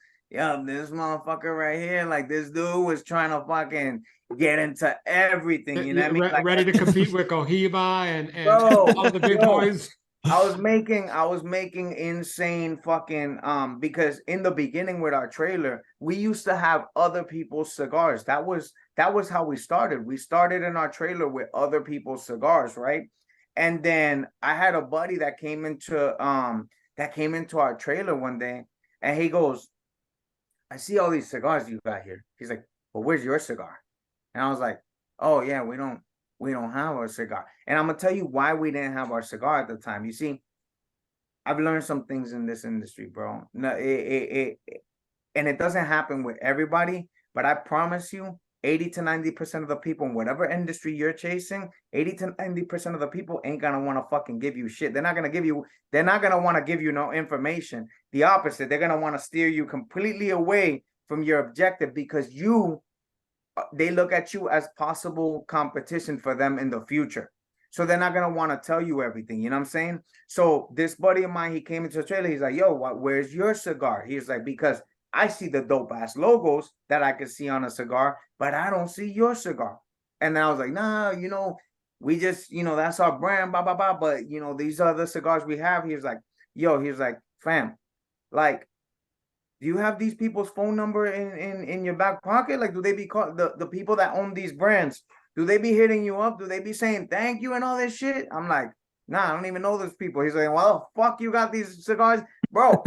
this motherfucker right here. Like, this dude was trying to fucking get into everything. You know what I mean? Like, Ready to compete with Cohiba and bro, all the big yo, boys. I was making insane fucking because in the beginning with our trailer, we used to have other people's cigars. That was how we started. We started in our trailer with other people's cigars, right? And then I had a buddy that came into our trailer one day, and he goes, I see all these cigars you got here. He's like, well, where's your cigar? And I was like, oh yeah, we don't have our cigar. And I'm gonna tell you why we didn't have our cigar at the time. You see, I've learned some things in this industry, bro. No, and it doesn't happen with everybody, but I promise you, 80 to 90% of the people in whatever industry you're chasing, 80 to 90% of the people ain't gonna want to fucking give you shit. They're not gonna want to give you no information. The opposite, they're gonna want to steer you completely away from your objective because they look at you as possible competition for them in the future. So they're not gonna want to tell you everything. You know what I'm saying? So this buddy of mine, he came into the trailer. He's like, "Yo, where's your cigar?" He's like, "Because I see the dope ass logos that I can see on a cigar, but I don't see your cigar." And I was like, "Nah, you know, we just, you know, that's our brand, blah blah blah. But you know, these are the cigars we have." He was like, "Yo," he was like, "Fam, like." Do you have these people's phone number in your back pocket? Like, do they be called the people that own these brands? Do they be hitting you up? Do they be saying thank you and all this shit? I'm like, nah, I don't even know those people. He's like, well, fuck, you got these cigars, bro.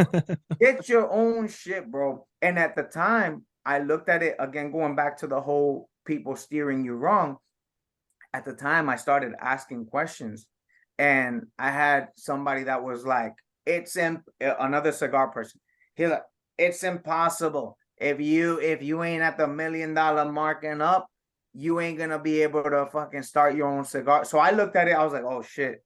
Get your own shit, bro. And at the time, I looked at it again, going back to the whole people steering you wrong. At the time, I started asking questions, and I had somebody that was like, another cigar person. He's like, it's impossible. If you ain't at the $1 million mark and up, you ain't gonna be able to fucking start your own cigar. So I looked at it, I was like, oh shit,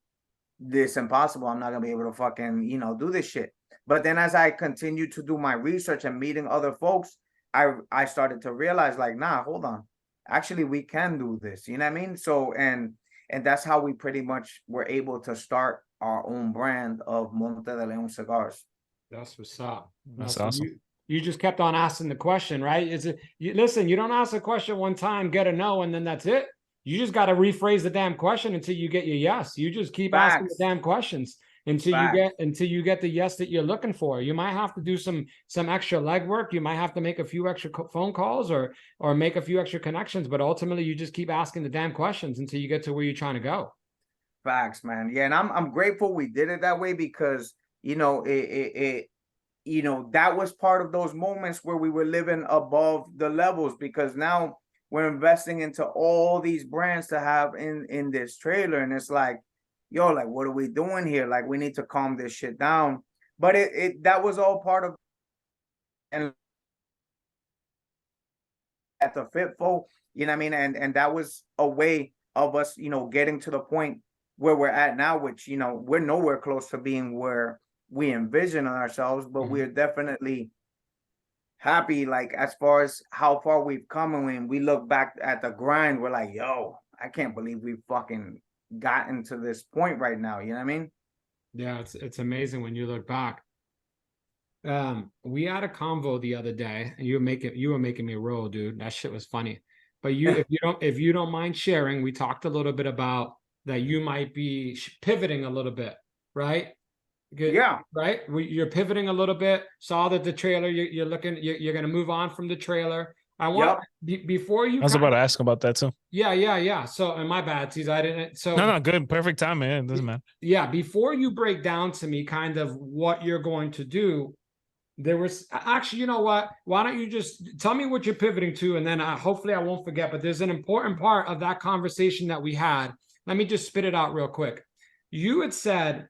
this impossible. I'm not gonna be able to fucking, you know, do this shit. But then as I continued to do my research and meeting other folks, I started to realize, like, nah, hold on. Actually, we can do this. You know what I mean? So and that's how we pretty much were able to start our own brand of MonteDeLeon cigars. That's what's up. That's awesome. You just kept on asking the question, right? Listen, you don't ask a question one time, get a no, and then that's it. You just got to rephrase the damn question until you get your yes. You just keep asking the damn questions until you get the yes that you're looking for. You might have to do some extra legwork. You might have to make a few extra phone calls or make a few extra connections, but ultimately you just keep asking the damn questions until you get to where you're trying to go. Facts, man. Yeah, and I'm grateful we did it that way because you know that was part of those moments where we were living above the levels because now we're investing into all these brands to have in this trailer, and it's like, yo, like, what are we doing here? Like, we need to calm this shit down. But that was all part of, and at the Fitful, you know what I mean, and that was a way of us, you know, getting to the point where we're at now, which, you know, we're nowhere close to being where we envision ourselves, but we're definitely happy, like, as far as how far we've come. And when we look back at the grind, we're like, yo, I can't believe we fucking gotten to this point right now. You know what I mean? Yeah, it's amazing when you look back. We had a convo the other day, and you were making me roll, dude. That shit was funny. But if you don't mind sharing, we talked a little bit about that you might be pivoting a little bit, right? Yeah. Right. You're pivoting a little bit. Saw that the trailer, you're going to move on from the trailer. I want before you. I was about to ask about that too. Yeah. So, and my bad, C's, I didn't. So no, good, perfect time, man. It doesn't matter. Yeah, before you break down to me kind of what you're going to do, there was actually, you know what? Why don't you just tell me what you're pivoting to, and then hopefully I won't forget. But there's an important part of that conversation that we had. Let me just spit it out real quick. You said,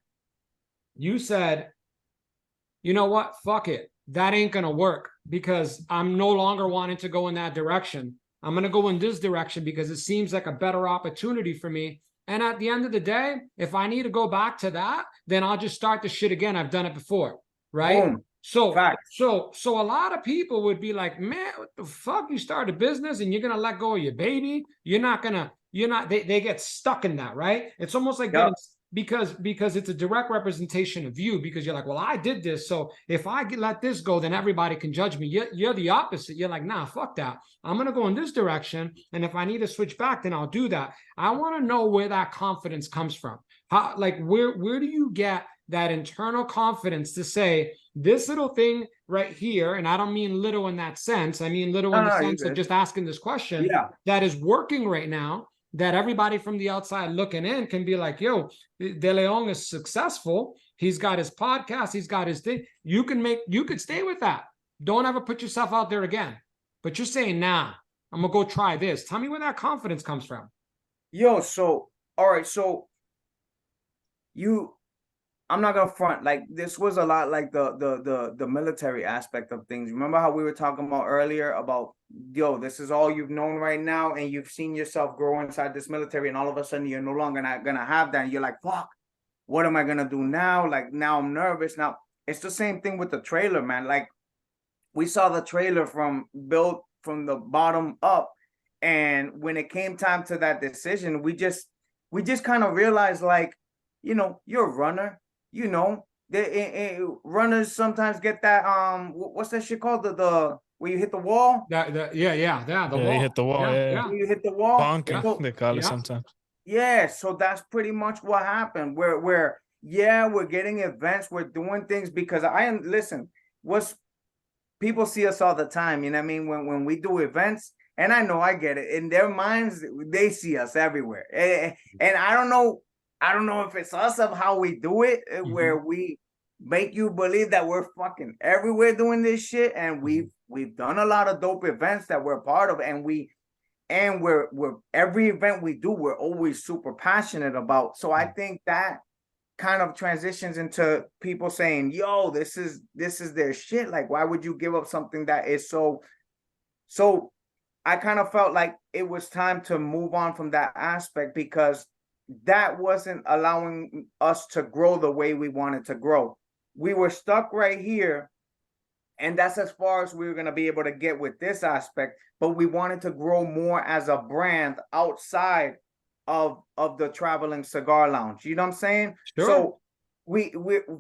you know what? Fuck it. That ain't gonna work because I'm no longer wanting to go in that direction. I'm gonna go in this direction because it seems like a better opportunity for me. And at the end of the day, if I need to go back to that, then I'll just start the shit again. I've done it before, right? Boom. So a lot of people would be like, man, what the fuck? You start a business and you're gonna let go of your baby. They get stuck in that, right? It's almost like getting, because it's a direct representation of you, because you're like, well, I did this, so if I let this go, then everybody can judge me. You're the opposite. You're like, nah, fuck that. I'm gonna go in this direction, and if I need to switch back, then I'll do that. I want to know where that confidence comes from. How, like, where do you get that internal confidence to say this little thing right here, and I don't mean little in that sense, I mean little in the sense of just asking this question, that is working right now, that everybody from the outside looking in can be like, yo, DeLeon is successful. He's got his podcast. He's got his thing. You could stay with that. Don't ever put yourself out there again. But you're saying, nah, I'm going to go try this. Tell me where that confidence comes from. Yo, so, all right. So I'm not gonna front, like, this was a lot like the military aspect of things. Remember how we were talking about earlier about, yo, this is all you've known right now, and you've seen yourself grow inside this military, and all of a sudden you're no longer not gonna have that, and you're like, fuck, what am I gonna do now? Like, now I'm nervous. Now it's the same thing with the trailer, man. Like, we saw the trailer built from the bottom up, and when it came time to that decision, we just kind of realized, like, you know, you're a runner. You know, runners sometimes get that what's that shit called, the where you hit the wall? The wall. You hit the wall. Yeah. You hit the wall. Bonking, they call it sometimes. Yeah, so that's pretty much what happened. We're getting events, we're doing things because people see us all the time, you know what I mean? When we do events, and I know I get it, in their minds, they see us everywhere. And I don't know if it's us of how we do it, where we make you believe that we're fucking everywhere doing this shit, and we've done a lot of dope events that we're part of, and we're every event we do, we're always super passionate about. So I think that kind of transitions into people saying, yo, this is their shit. Like, why would you give up something that is so I kind of felt like it was time to move on from that aspect, because that wasn't allowing us to grow the way we wanted to grow. We were stuck right here, and that's as far as we were going to be able to get with this aspect. But we wanted to grow more as a brand outside of the traveling cigar lounge. You know what I'm saying? Sure. So we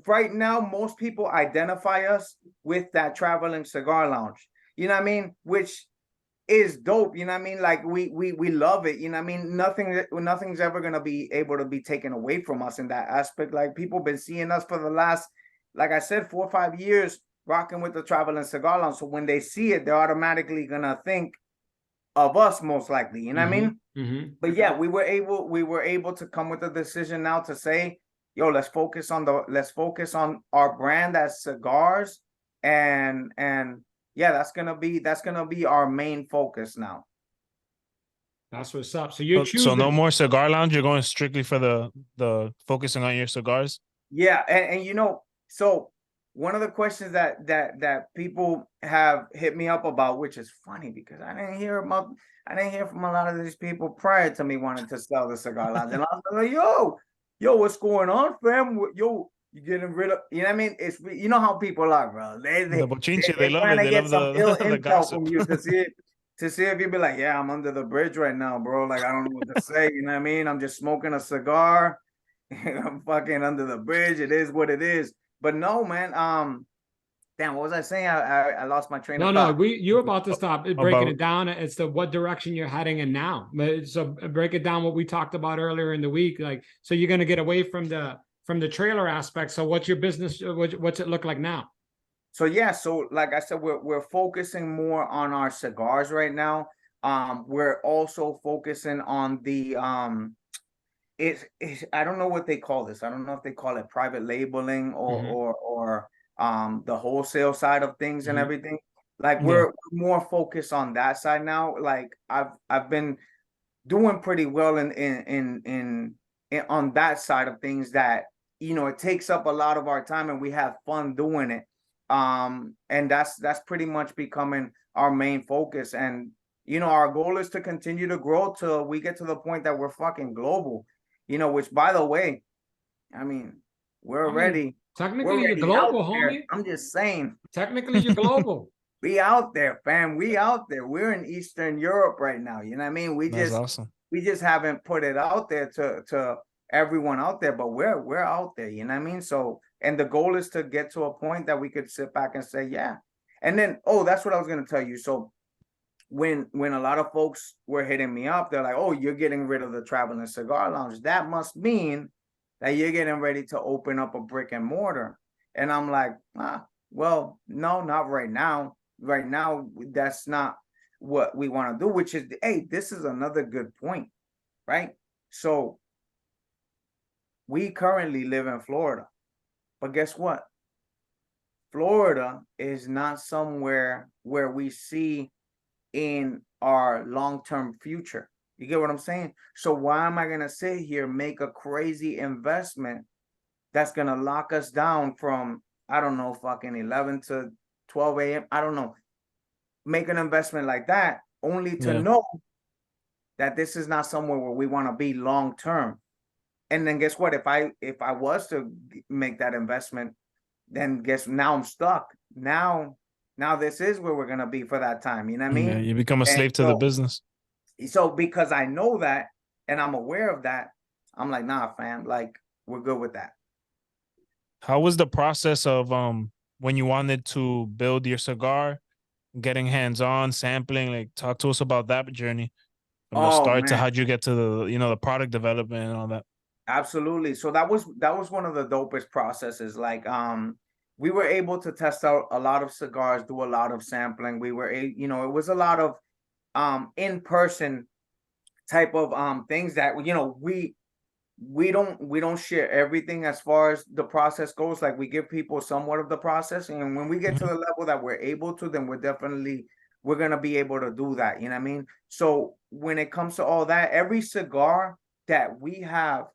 right now, most people identify us with that traveling cigar lounge. You know what I mean? Which is dope, you know what I mean? Like, we love it, you know what I mean? Nothing's ever gonna be able to be taken away from us in that aspect. Like, people been seeing us for the last, like I said, 4 or 5 years rocking with the traveling cigar lounge. So when they see it, they're automatically gonna think of us, most likely, you know what I mean? Mm-hmm. But yeah, we were able to come with a decision now to say, yo, let's focus on our brand as cigars, and yeah, that's gonna be our main focus now. That's what's up. So you're choosing. So no more cigar lounge. You're going strictly for the focusing on your cigars. Yeah, and you know, so one of the questions that people have hit me up about, which is funny because I didn't hear from a lot of these people prior to me wanting to sell the cigar lounge, and I was like, yo, what's going on, fam? Yo, you getting rid of, you know what I mean? It's, you know how people are, bro. They love it. They love the gossip from you to see if you be like, yeah, I'm under the bridge right now, bro. Like, I don't know what to say. You know what I mean? I'm just smoking a cigar. I'm fucking under the bridge. It is what it is. But no, man. Damn, what was I saying? I lost my train of thought. No, you're about to stop breaking it down. It's what direction you're heading in now. So break it down what we talked about earlier in the week. Like, so you're going to get away from the trailer aspect. So what's your business? What's it look like now? So yeah, so like I said, we're focusing more on our cigars right now. We're also focusing on the it's I don't know what they call this. I don't know if they call it private labeling or the wholesale side of things and everything. Like Yeah. we're more focused on that side now. Like I've been doing pretty well in on that side of things that it takes up a lot of our time and we have fun doing it. And that's pretty much becoming our main focus. And our goal is to continue to grow till we get to the point that we're fucking global. Which by the way, I mean, we're already technically you're global, homie. I'm just saying. Technically you're global. We out there, fam. We out there. We're in Eastern Europe right now. You know what I mean? That's awesome. We just haven't put it out there to everyone out there, but we're out there. You know what I mean? So, and the goal is to get to a point that we could sit back and say, yeah. And then, that's what I was gonna tell you. So, when a lot of folks were hitting me up, they're like, "Oh, you're getting rid of the Traveling Cigar Lounge. That must mean that you're getting ready to open up a brick and mortar." And I'm like, well, no, not right now. Right now, that's not what we want to do, which is, hey, this is another good point, right? So we currently live in Florida, but guess what? Florida is not somewhere where we see in our long-term future. You get what I'm saying? So why am I going to sit here, make a crazy investment that's going to lock us down from, I don't know, fucking 11 to 12 a.m.? I don't know. Make an investment like that only to know that this is not somewhere where we want to be long-term. And then guess what? If I was to make that investment, then now I'm stuck. Now this is where we're going to be for that time. You know what I mean? Yeah, you become a slave to the business. So because I know that and I'm aware of that, I'm like, nah, fam, like we're good with that. How was the process of when you wanted to build your cigar, getting hands-on, sampling? Like, talk to us about that journey from the start to how'd you get to the product development and all that. Absolutely. So that was one of the dopest processes. Like, we were able to test out a lot of cigars, do a lot of sampling. We were, it was a lot of in-person type of things that we don't share everything as far as the process goes. Like, we give people somewhat of the process, and when we get to the level that we're able to, then we're gonna be able to do that. You know what I mean? So when it comes to all that, every cigar that we have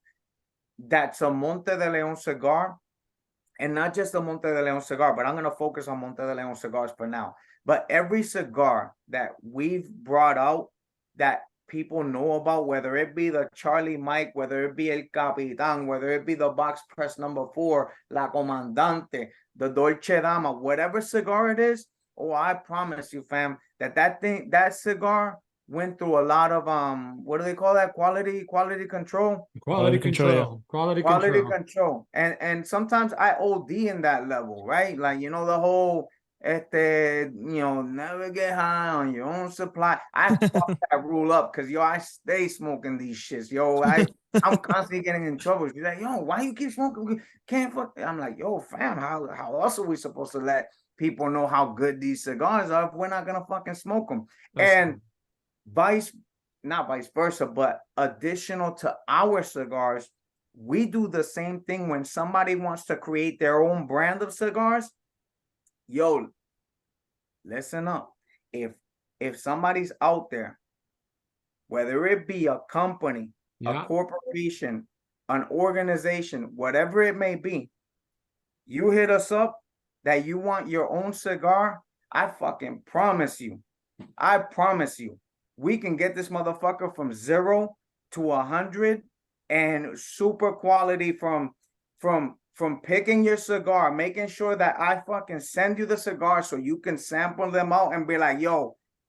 that's a MonteDeLeon cigar, and not just a MonteDeLeon cigar, but I'm going to focus on MonteDeLeon cigars for now. But every cigar that we've brought out that people know about, whether it be the Charlie Mike, whether it be El Capitan, whether it be the box press number 4, La Comandante, the Dolce Dama, whatever cigar it is, I promise you, fam, that cigar went through a lot of what do they call that? Quality control. Quality control. And sometimes I OD in that level, right? Like, the whole never get high on your own supply. I fuck that rule up because I stay smoking these shits. I'm constantly getting in trouble. She's like, why you keep smoking? Can't fuck. I'm like, fam, how else are we supposed to let people know how good these cigars are if we're not gonna fucking smoke them? And not vice versa, but additional to our cigars, we do the same thing when somebody wants to create their own brand of cigars. Listen up. If somebody's out there, whether it be a company, a corporation, an organization, whatever it may be, you hit us up that you want your own cigar, I fucking promise you, we can get this motherfucker from 0 to 100 and super quality from picking your cigar, making sure that I fucking send you the cigar so you can sample them out and be like,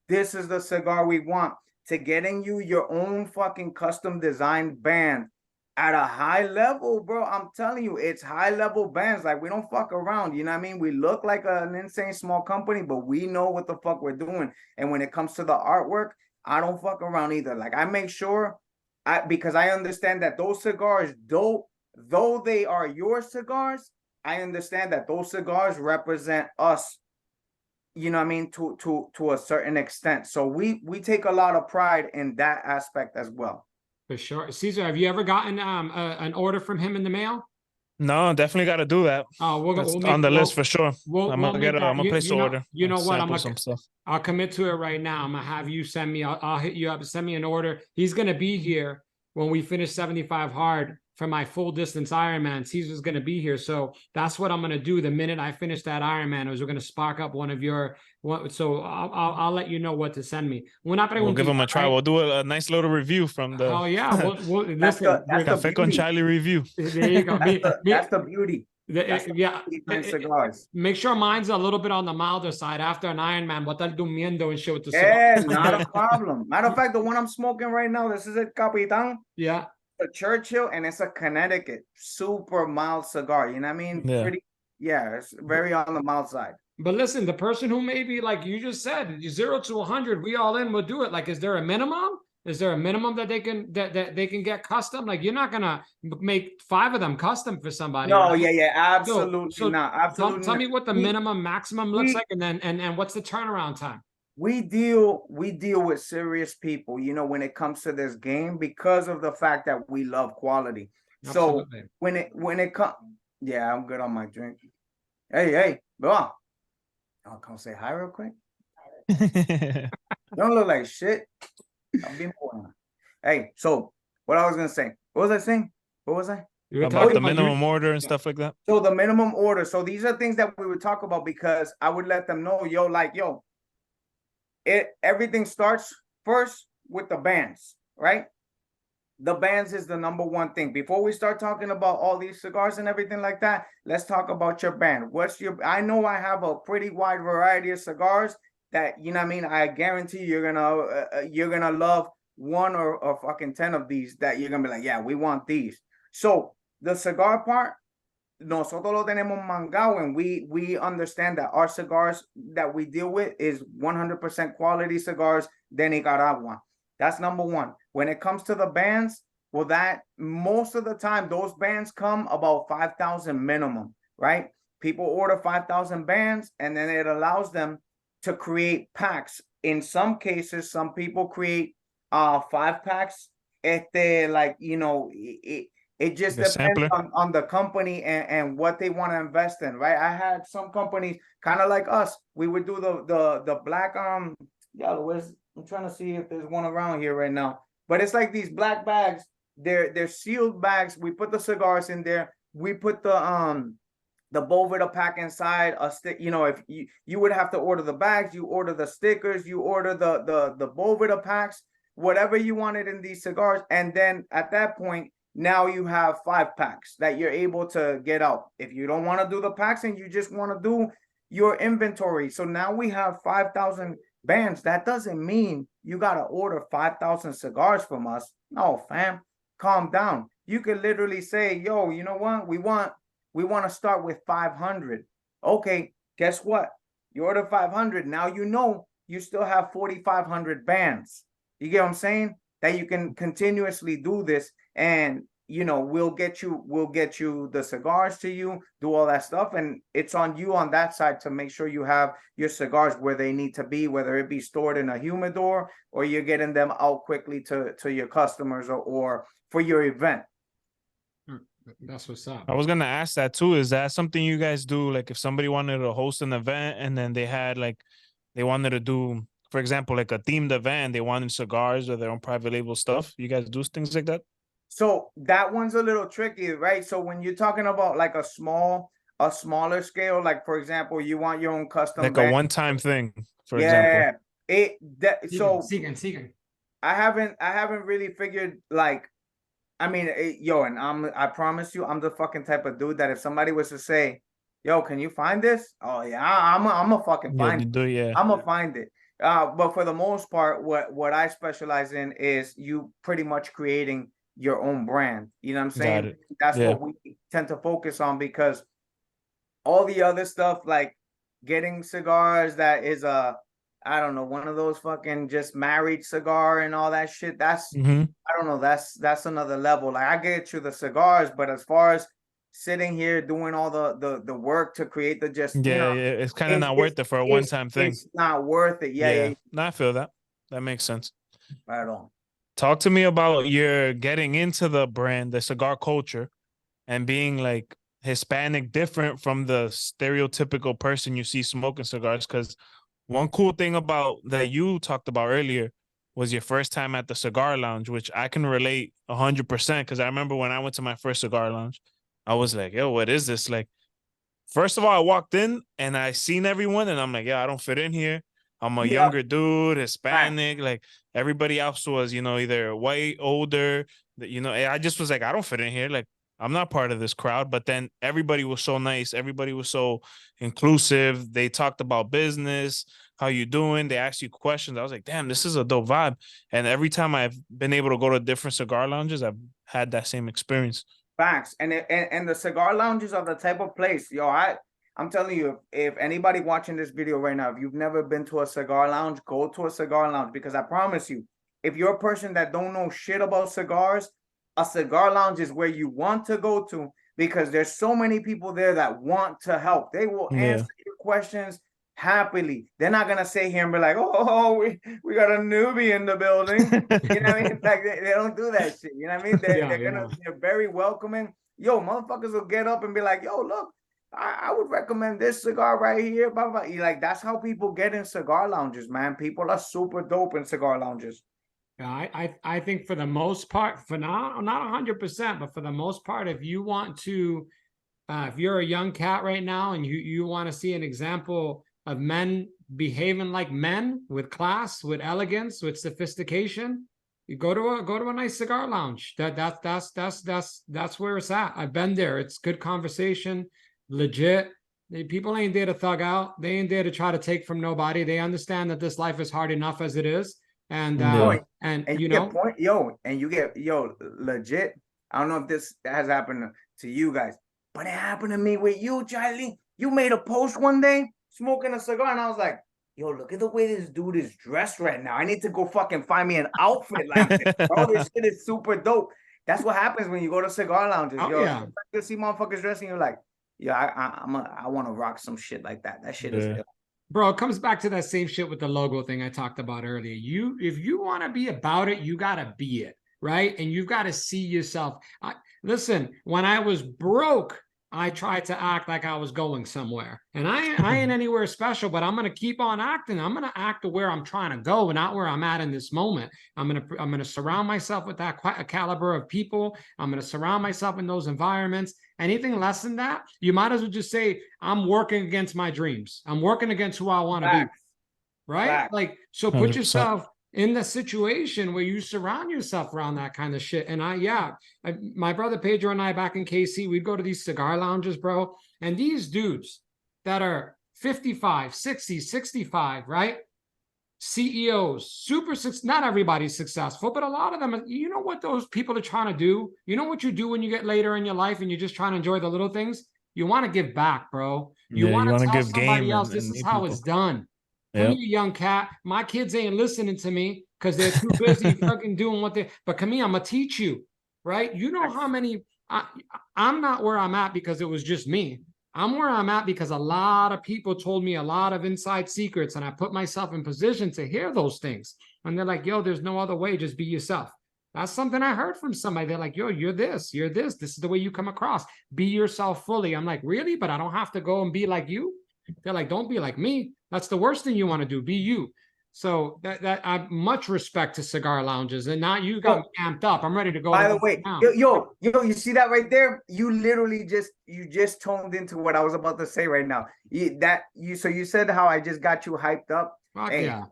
this is the cigar we want, to getting you your own fucking custom designed band at a high level, bro. I'm telling you, it's high level bands. Like, we don't fuck around. You know what I mean? We look like an insane small company, but we know what the fuck we're doing. And when it comes to the artwork, I don't fuck around either. Like, I make sure, because I understand that those cigars, though they are your cigars, I understand that those cigars represent us, you know what I mean, to a certain extent. So we take a lot of pride in that aspect as well. For sure. Caesar, have you ever gotten an order from him in the mail? No, definitely got to do that. Oh, That's we'll on the list for sure. I'm we'll make that. gonna place an order. You know what? Sample some stuff. I'll commit to it right now. I'm gonna have you send me. I'll hit you up. Send me an order. He's gonna be here when we finish 75 hard for my full distance Ironman. Caesar's gonna be here, so that's what I'm gonna do. The minute I finish that Ironman, is we're gonna spark up one of your. So I'll let you know what to send me. We'll give him a try. Right? We'll do a nice little review from the. Oh yeah, listen. That's Café con Charlie review. There you go. That's the beauty. Yeah, cigars. Make sure mine's a little bit on the milder side after an Ironman. What I'm durmiendo and shit with the cigars. Not a problem. Matter of fact, the one I'm smoking right now, this is a Capitan. Yeah. A Churchill, and it's a Connecticut, super mild cigar. You know what I mean? Yeah. It's very on the mild side. But listen, the person who maybe, like you just said, 0 to 100, we all in will do it. Like, is there a minimum? Is there a minimum that they can they can get custom? Like, you're not gonna make 5 of them custom for somebody. No, right? yeah, absolutely not. Absolutely. Tell me what the minimum, maximum looks like, and then what's the turnaround time? We deal with serious people, you know, when it comes to this game, because of the fact that we love quality. Absolutely. So when it comes, yeah, I'm good on my drink. Hey, bro, I'll come say hi real quick. Don't look like shit. I'll be more. Hey, so what I was gonna say? What was I saying? What was I? About the minimum order and stuff like that. So the minimum order. So these are things that we would talk about, because I would let them know, everything starts first with the bands, right? The bands is the number one thing. Before we start talking about all these cigars and everything like that, let's talk about your band. I know I have a pretty wide variety of cigars that, you know what I mean, I guarantee you're gonna love 1 or fucking 10 of these that you're gonna be like, yeah, we want these. So the cigar part, nosotros lo tenemos mangado, and we understand that our cigars that we deal with is 100% quality cigars de Nicaragua. That's number one. When it comes to the bands, well, that most of the time those bands come about 5,000 minimum, right? People order 5,000 bands, and then it allows them to create packs. In some cases, some people create 5 packs. It just depends on the company and what they want to invest in, right? I had some companies kind of like us. We would do the black I'm trying to see if there's one around here right now. But it's like these black bags. They're sealed bags. We put the cigars in there. We put the Boveda pack inside a stick. You know, if you would have to order the bags, you order the stickers, you order the Boveda packs, whatever you wanted in these cigars, and then at that point, now you have 5 packs that you're able to get out. If you don't want to do the packs and you just want to do your inventory. So now we have 5,000 bands. That doesn't mean you got to order 5,000 cigars from us. No, fam, calm down. You could literally say, yo, you know what? We want to start with 500. Okay, guess what? You order 500. Now you know you still have 4,500 bands. You get what I'm saying? That you can continuously do this, and you know, we'll get you the cigars to you, do all that stuff, and it's on you on that side to make sure you have your cigars where they need to be, whether it be stored in a humidor or you're getting them out quickly to your customers or for your event. That's what's up. I was gonna ask that too. Is that something you guys do? Like, if somebody wanted to host an event and then they wanted to do, for example, like a themed event, they wanted cigars or their own private label stuff. You guys do things like that? So that one's a little tricky, right? So when you're talking about like a smaller scale, like for example, you want your own custom, like band. A one-time thing, for example. I haven't really figured, like, I mean, and I promise you, I'm the fucking type of dude that if somebody was to say, yo, can you find this? Oh yeah, I'm a fucking find it. I'm gonna find it. But for the most part, what I specialize in is you pretty much creating your own brand. You know what I'm saying? That's what we tend to focus on, because all the other stuff, like getting cigars that is I don't know, one of those fucking just married cigar and all that shit, that's I don't know, that's another level. Like, I get you the cigars, but as far as sitting here doing all the work to create the just, you know, It's kind of not worth it for a one-time thing. It's not worth it. Yeah. No, I feel that. That makes sense. Right on. Talk to me about your getting into the brand, the cigar culture, and being like Hispanic, different from the stereotypical person you see smoking cigars. Because one cool thing about that you talked about earlier was your first time at the cigar lounge, which I can relate 100%. Because I remember when I went to my first cigar lounge, I was like, yo, what is this? Like, first of all, I walked in and I seen everyone and I'm like, yeah, I don't fit in here. I'm a younger dude, Hispanic. Like everybody else was, you know, either white, older, you know, I just was like, I don't fit in here. Like, I'm not part of this crowd. But then everybody was so nice. Everybody was so inclusive. They talked about business, how you doing? They asked you questions. I was like, damn, this is a dope vibe. And every time I've been able to go to different cigar lounges, I've had that same experience. Facts. And the cigar lounges are the type of place, yo, I'm telling you, if anybody watching this video right now, if you've never been to a cigar lounge, go to a cigar lounge, because I promise you, if you're a person that don't know shit about cigars, a cigar lounge is where you want to go to, because there's so many people there that want to help. They will answer your questions happily. They're not gonna sit here and be like, oh, we got a newbie in the building. You know what I mean? Like they don't do that shit. You know what I mean? They're very welcoming. Yo, motherfuckers will get up and be like, yo, look, I would recommend this cigar right here. Blah, blah. Like, that's how people get in cigar lounges, man. People are super dope in cigar lounges. I think for the most part, for not 100%, but for the most part, if you want to, if you're a young cat right now and you want to see an example of men behaving like men, with class, with elegance, with sophistication, you go to a nice cigar lounge. That's where it's at. I've been there. It's good conversation, legit. People ain't there to thug out. They ain't there to try to take from nobody. They understand that this life is hard enough as it is. And you know, legit. I don't know if this has happened to you guys, but it happened to me with you, Charlie. You made a post one day smoking a cigar, and I was like, yo, look at the way this dude is dressed right now. I need to go fucking find me an outfit like this, bro. This shit is super dope. That's what happens when you go to cigar lounges. You see motherfuckers dressing, you're like, yeah, I want to rock some shit like that. That shit is ill. Bro, it comes back to that same shit with the logo thing I talked about earlier. If you want to be about it, you got to be it, right? And you've got to see yourself. Listen, when I was broke, I tried to act like I was going somewhere. And I ain't anywhere special, but I'm going to keep on acting. I'm going to act to where I'm trying to go, not where I'm at in this moment. I'm going to surround myself with that caliber of people. I'm going to surround myself in those environments. Anything less than that, you might as well just say, I'm working against my dreams. I'm working against who I want to be. Right? Like, so put 100%. Yourself in the situation where you surround yourself around that kind of shit. And my brother Pedro and I back in KC, we'd go to these cigar lounges, bro. And these dudes that are 55, 60, 65, right? CEOs, not everybody's successful, but a lot of them, you know what those people are trying to do? You know what you do when you get later in your life and you're just trying to enjoy the little things? You want to give back, bro. You want to tell somebody else this is how it's done. Come here, young cat. My kids ain't listening to me because they're too busy fucking doing what they. But come here, I'm gonna teach you, right? You know how many? I'm not where I'm at because it was just me. I'm where I'm at because a lot of people told me a lot of inside secrets, and I put myself in position to hear those things. And they're like, "Yo, there's no other way. Just be yourself." That's something I heard from somebody. They're like, "Yo, you're this. You're this. This is the way you come across. Be yourself fully." I'm like, "Really? But I don't have to go and be like you?" They're like, "Don't be like me. That's the worst thing you want to do. Be you." So that I much respect to cigar lounges, and now you got me amped up. I'm ready to go. By the way, yo, you see that right there? You literally just toned into what I was about to say right now. So you said how I just got you hyped up. Hey, yeah.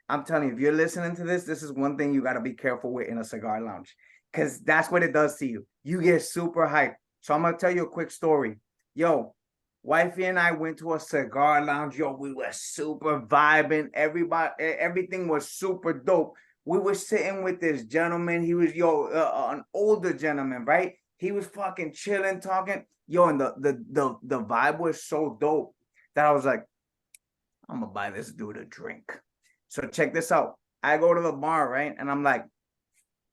I'm telling you, if you're listening to this is one thing you got to be careful with in a cigar lounge, because that's what it does to you. You get super hyped. So I'm gonna tell you a quick story. Yo, wifey and I went to a cigar lounge. Yo, we were super vibing. Everything was super dope. We were sitting with this gentleman. He was, an older gentleman, right? He was fucking chilling, talking. Yo, and the vibe was so dope that I was like, I'm gonna buy this dude a drink. So check this out. I go to the bar, right? And I'm like,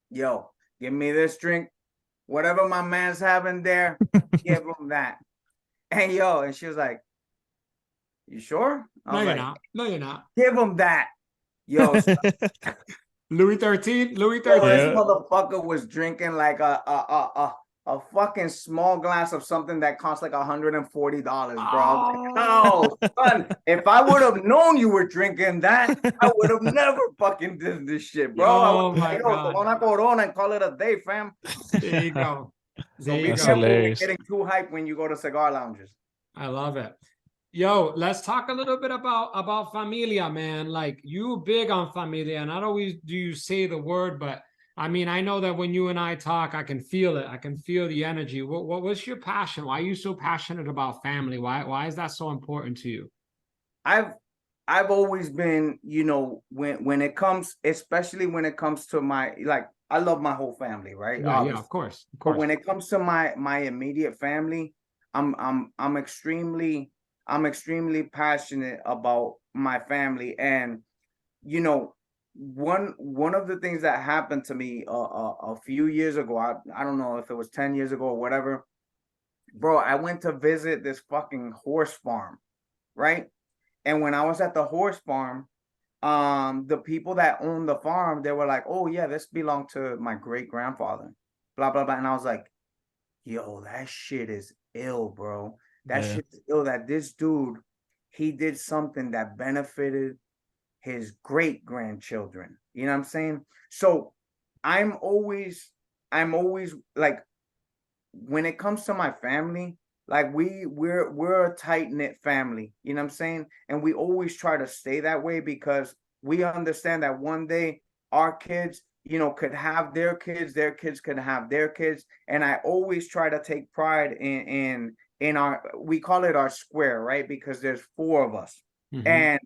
yo, give me this drink. whatever my man's having there, give him that. And and she was like, you sure? I was like, No, you're not. give him that. Yo, Louis 13. Louis yo, 13. this motherfucker was drinking like a fucking small glass of something that cost like $140, bro. Oh, son, if I would have known you were drinking that, I would have never fucking did this shit, bro. Oh my God. Toma una Corona and call it a day, fam. There you go. So be careful with getting too hyped when you go to cigar lounges. I love it. Yo, let's talk a little bit about familia, man. Like, you big on familia, not always do you say the word, but I mean, I know that when you and I talk, I can feel it. I can feel the energy. What's your passion? Why are you so passionate about family? Why is that so important to you? I've always been, when it comes, especially when it comes to my, like, I love my whole family, right? Yeah, of course. But when it comes to my immediate family, I'm extremely passionate about my family. And one of the things that happened to me a few years ago, I don't know if it was 10 years ago or whatever, bro, I went to visit this fucking horse farm, right? And when I was at the horse farm, the people that owned the farm, they were like, oh yeah, this belonged to my great grandfather, blah blah blah. And I was like, yo, that shit is ill, bro. That shit's ill, that this dude, he did something that benefited his great grandchildren. You know what I'm saying? So I'm always like, when it comes to my family, like we're a tight-knit family, you know what I'm saying? And we always try to stay that way because we understand that one day our kids, could have their kids could have their kids. And I always try to take pride in our, we call it our square, right? Because there's 4 of us. Mm-hmm. And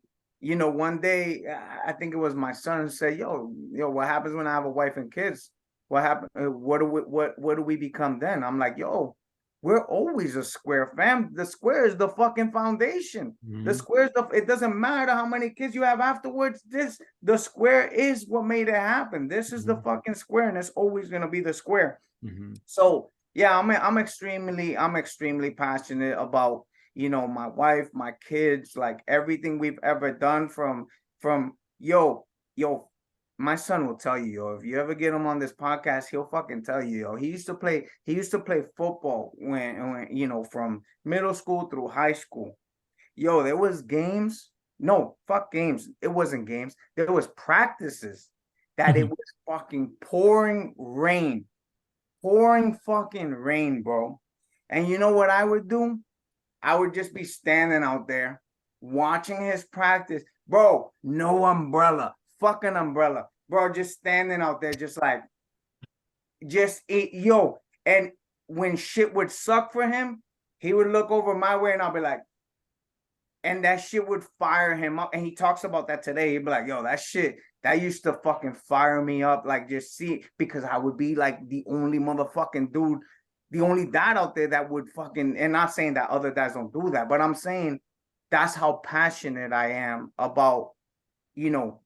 one day, I think it was my son said, yo, what happens when I have a wife and kids? What happened? What do we become then? I'm like, yo, we're always a square, fam. The square is the fucking foundation. Mm-hmm. The square is it doesn't matter how many kids you have afterwards. The square is what made it happen. This is the fucking square, and it's always gonna be the square. Mm-hmm. So yeah, I'm extremely passionate about, my wife, my kids, like everything we've ever done from yo, my son will tell you, yo, if you ever get him on this podcast, he'll fucking tell you, yo, he used to play football when from middle school through high school. Yo, there was games. No, fuck games. It wasn't games. There was practices that it was fucking pouring fucking rain, bro. And you know what I would do? I would just be standing out there watching his practice. Bro, no umbrella. Fucking umbrella, bro, just standing out there, just like, yo. And when shit would suck for him, he would look over my way and I'll be like, and that shit would fire him up. And he talks about that today. He'd be like, yo, that shit, that used to fucking fire me up. Like, just see, because I would be like the only motherfucking dude, the only dad out there that would fucking, and not saying that other dads don't do that, but I'm saying that's how passionate I am about,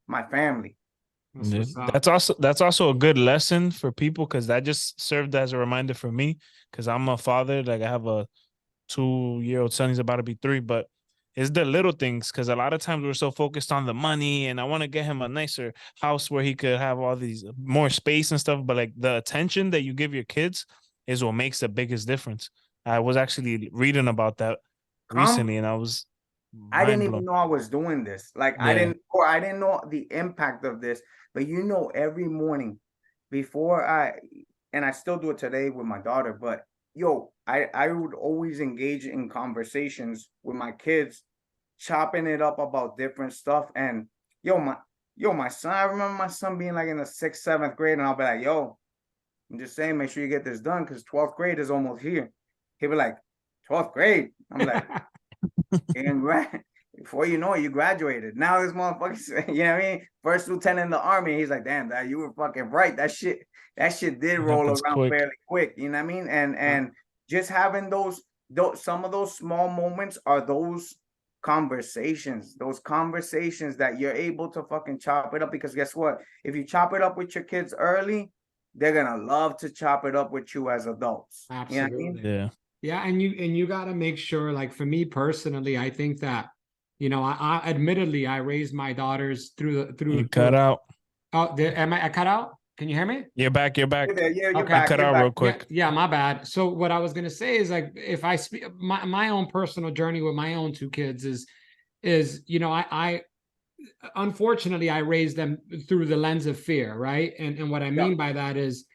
my family. That's also a good lesson for people, because that just served as a reminder for me, because I'm a father. Like, I have a 2-year-old son. He's about to be 3, but it's the little things, because a lot of times we're so focused on the money, and I want to get him a nicer house where he could have all these more space and stuff, but like the attention that you give your kids is what makes the biggest difference. I was actually reading about that recently, and I didn't even know I was doing this. Like, yeah. I didn't know the impact of this. But every morning before and I still do it today with my daughter, but yo, I would always engage in conversations with my kids, chopping it up about different stuff. And my son, I remember my son being like in the 6th, 7th grade, and I'll be like, yo, I'm just saying, make sure you get this done, because 12th grade is almost here. He'll be like, 12th grade? I'm like, and before you know it, you graduated. Now this motherfucker, you know what I mean? First lieutenant in the army. He's like, damn, Dad, you were fucking right. That shit did roll around fairly quick. You know what I mean? And just having those some of those small moments are those conversations that you're able to fucking chop it up. Because guess what? If you chop it up with your kids early, they're gonna love to chop it up with you as adults. Absolutely. You know what I mean? Yeah. Yeah, and you got to make sure, like for me personally, I think that, you know, I admittedly I raised my daughters You cut out. Oh, am I cut out? Can you hear me? You're back. You're back. Yeah, you're Okay. back. Cut You're out back. real quick. Yeah, my bad. So what I was gonna say is, like, if I speak my own personal journey with my own two kids is, you know, I unfortunately I raised them through the lens of fear, right? And what I mean by that is,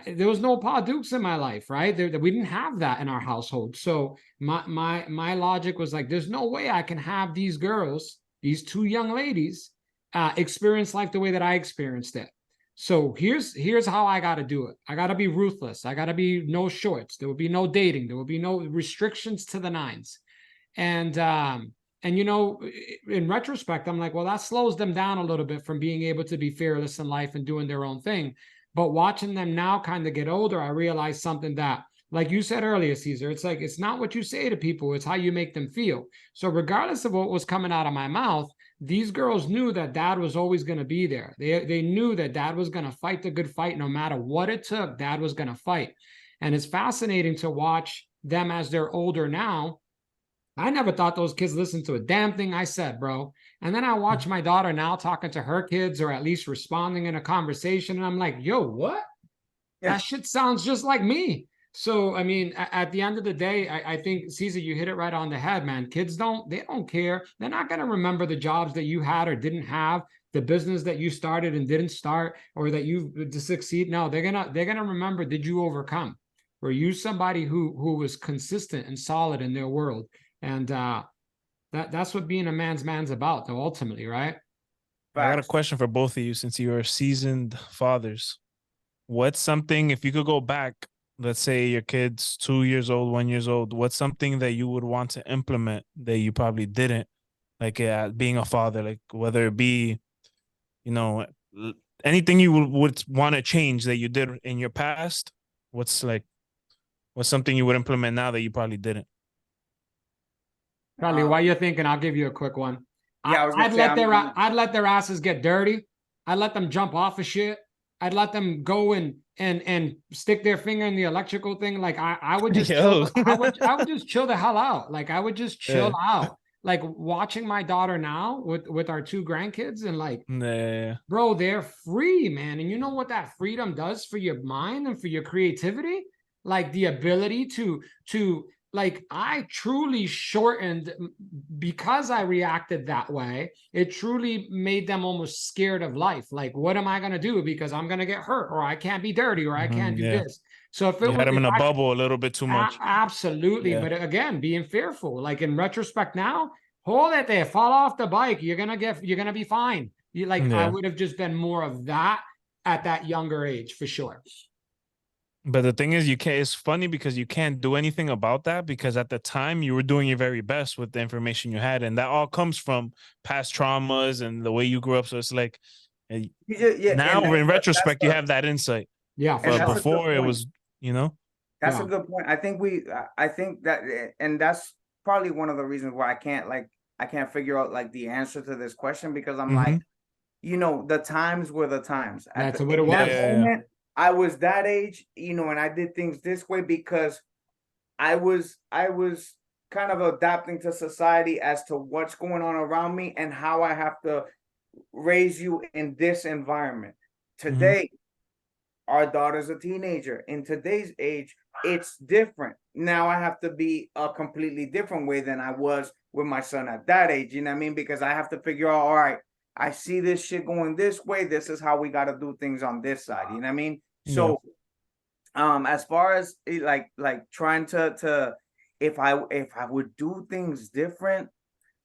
there was no Pa Dukes in my life, right? We didn't have that in our household. So my logic was like, there's no way I can have these girls, these two young ladies, experience life the way that I experienced it. So here's how I got to do it. I got to be ruthless. I got to be no shorts. There will be no dating. There will be no restrictions to the nines. And you know, in retrospect, I'm like, well, that slows them down a little bit from being able to be fearless in life and doing their own thing. But watching them now kind of get older, I realized something that, like you said earlier, Caesar, it's like, it's not what you say to people, it's how you make them feel. So regardless of what was coming out of my mouth, these girls knew that dad was always going to be there. They knew that dad was going to fight the good fight. No matter what it took, dad was going to fight. And it's fascinating to watch them as they're older now. I never thought those kids listened to a damn thing I said, bro. And then I watch my daughter now talking to her kids, or at least responding in a conversation. And I'm like, yo, what? Yeah. That shit sounds just like me. So, I mean, at the end of the day, I think, Caesar, you hit it right on the head, man. Kids they don't care. They're not going to remember the jobs that you had or didn't have, the business that you started and didn't start, or that you to succeed. No, they're gonna remember, did you overcome? Were you somebody who was consistent and solid in their world? And that's what being a man's about, though, ultimately, right? I got a question for both of you, since you are seasoned fathers. What's something, if you could go back, let's say your kid's 2 years old, 1 year old, what's something that you would want to implement that you probably didn't, like being a father, like whether it be, you know, anything you would want to change that you did in your past? What's something you would implement now that you probably didn't? Charlie, while you're thinking, I'll give you a quick one. Yeah, I'd let their asses get dirty. I'd let them jump off of shit. I'd let them go and stick their finger in the electrical thing. Like I would just chill. I would just chill the hell out. Like I would just chill out. Like watching my daughter now with our two grandkids, and like, bro, they're free, man. And you know what that freedom does for your mind and for your creativity? Like the ability to like, I truly shortened, because I reacted that way, it truly made them almost scared of life. Like, what am I going to do? Because I'm going to get hurt, or I can't be dirty, or I can't do this. So if it had them in a bubble a little bit too much. Absolutely. Yeah. But again, being fearful, like in retrospect now, hold it there, fall off the bike. You're going to be fine. I would have just been more of that at that younger age, for sure. But the thing is, it's funny because you can't do anything about that, because at the time you were doing your very best with the information you had. And that all comes from past traumas and the way you grew up. So it's like, now in retrospect, you have that insight. Yeah. But before it was, you know. That's a good point. I think that, and that's probably one of the reasons why I can't figure out like the answer to this question, because I'm like, you know, the times were the times. That's what it was. I was that age, you know, and I did things this way because I was kind of adapting to society as to what's going on around me and how I have to raise you in this environment. Today, our daughter's a teenager. In today's age, it's different. Now I have to be a completely different way than I was with my son at that age. You know what I mean? Because I have to figure out, all right, I see this shit going this way. This is how we got to do things on this side. You know what I mean? So, as far as like trying to, if I would do things different,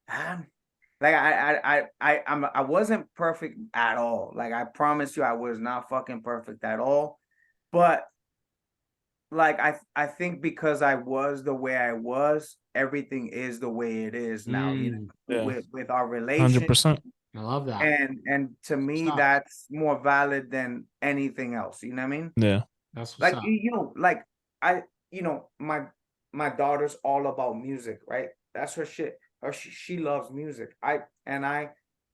like I wasn't perfect at all. Like I promise you, I was not fucking perfect at all. But like I think because I was the way I was, everything is the way it is now. You know, with our relationship. 100%. I love that. And to me, that's more valid than anything else. You know what I mean? Yeah. That's like, you know, like my daughter's all about music, right? That's her shit. She loves music. I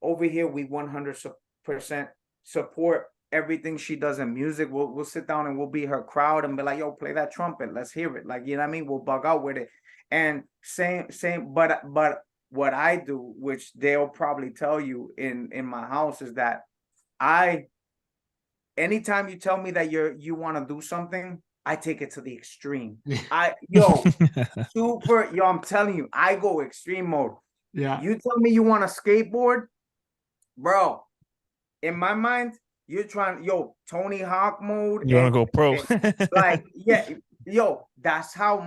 over here, we 100% support everything she does in music. We'll sit down and we'll be her crowd and be like, yo, play that trumpet, let's hear it. Like, you know what I mean? We'll bug out with it. And same, but what I do, which they'll probably tell you in my house, is that anytime you tell me that you want to do something, I take it to the extreme. I'm telling you, I go extreme mode. Yeah. You tell me you want to skateboard, bro. In my mind, you're trying, Tony Hawk mode. You want to go pro. Like, yeah, that's how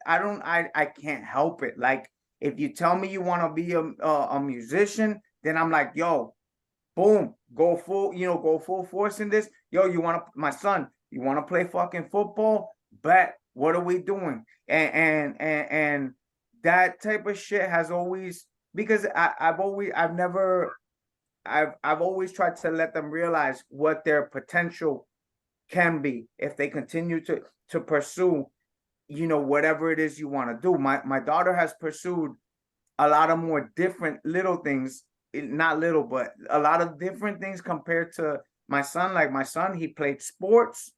I can't help it. Like, if you tell me you want to be a musician, then I'm like, yo, boom, go full force in this. Yo, my son, you want to play fucking football? Bet. What are we doing? And that type of shit has always, because I've always tried to let them realize what their potential can be if they continue to pursue, whatever it is you want to do. My daughter has pursued a lot of more different little things, not little, but a lot of different things compared to my son. Like my son, he played sports.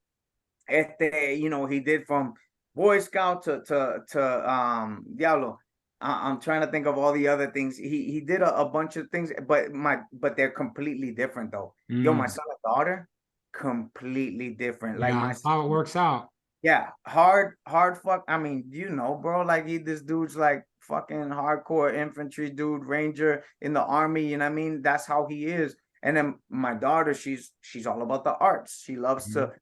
He did from Boy Scout to Diablo. I'm trying to think of all the other things. He did a bunch of things, but they're completely different though. My son and daughter, completely different. Like that's how it works out. Yeah, hard fuck. I mean, bro, like this dude's like fucking hardcore infantry dude, ranger in the army, you know what I mean? That's how he is. And then my daughter, she's all about the arts. She loves to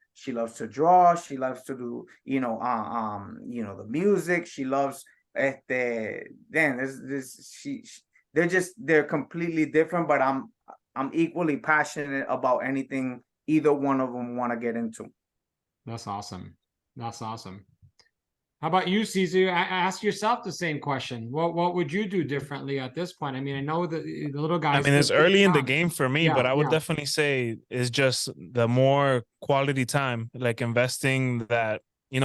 draw, she loves to do, the music, she loves they're completely different, but I'm equally passionate about anything either one of them want to get into. That's awesome. How about you, Caesar? I asked yourself the same question. What would you do differently at this point? I mean, I know the little guys. I mean, it's early in the game for me, but I would definitely say it's just the more quality time, like investing that,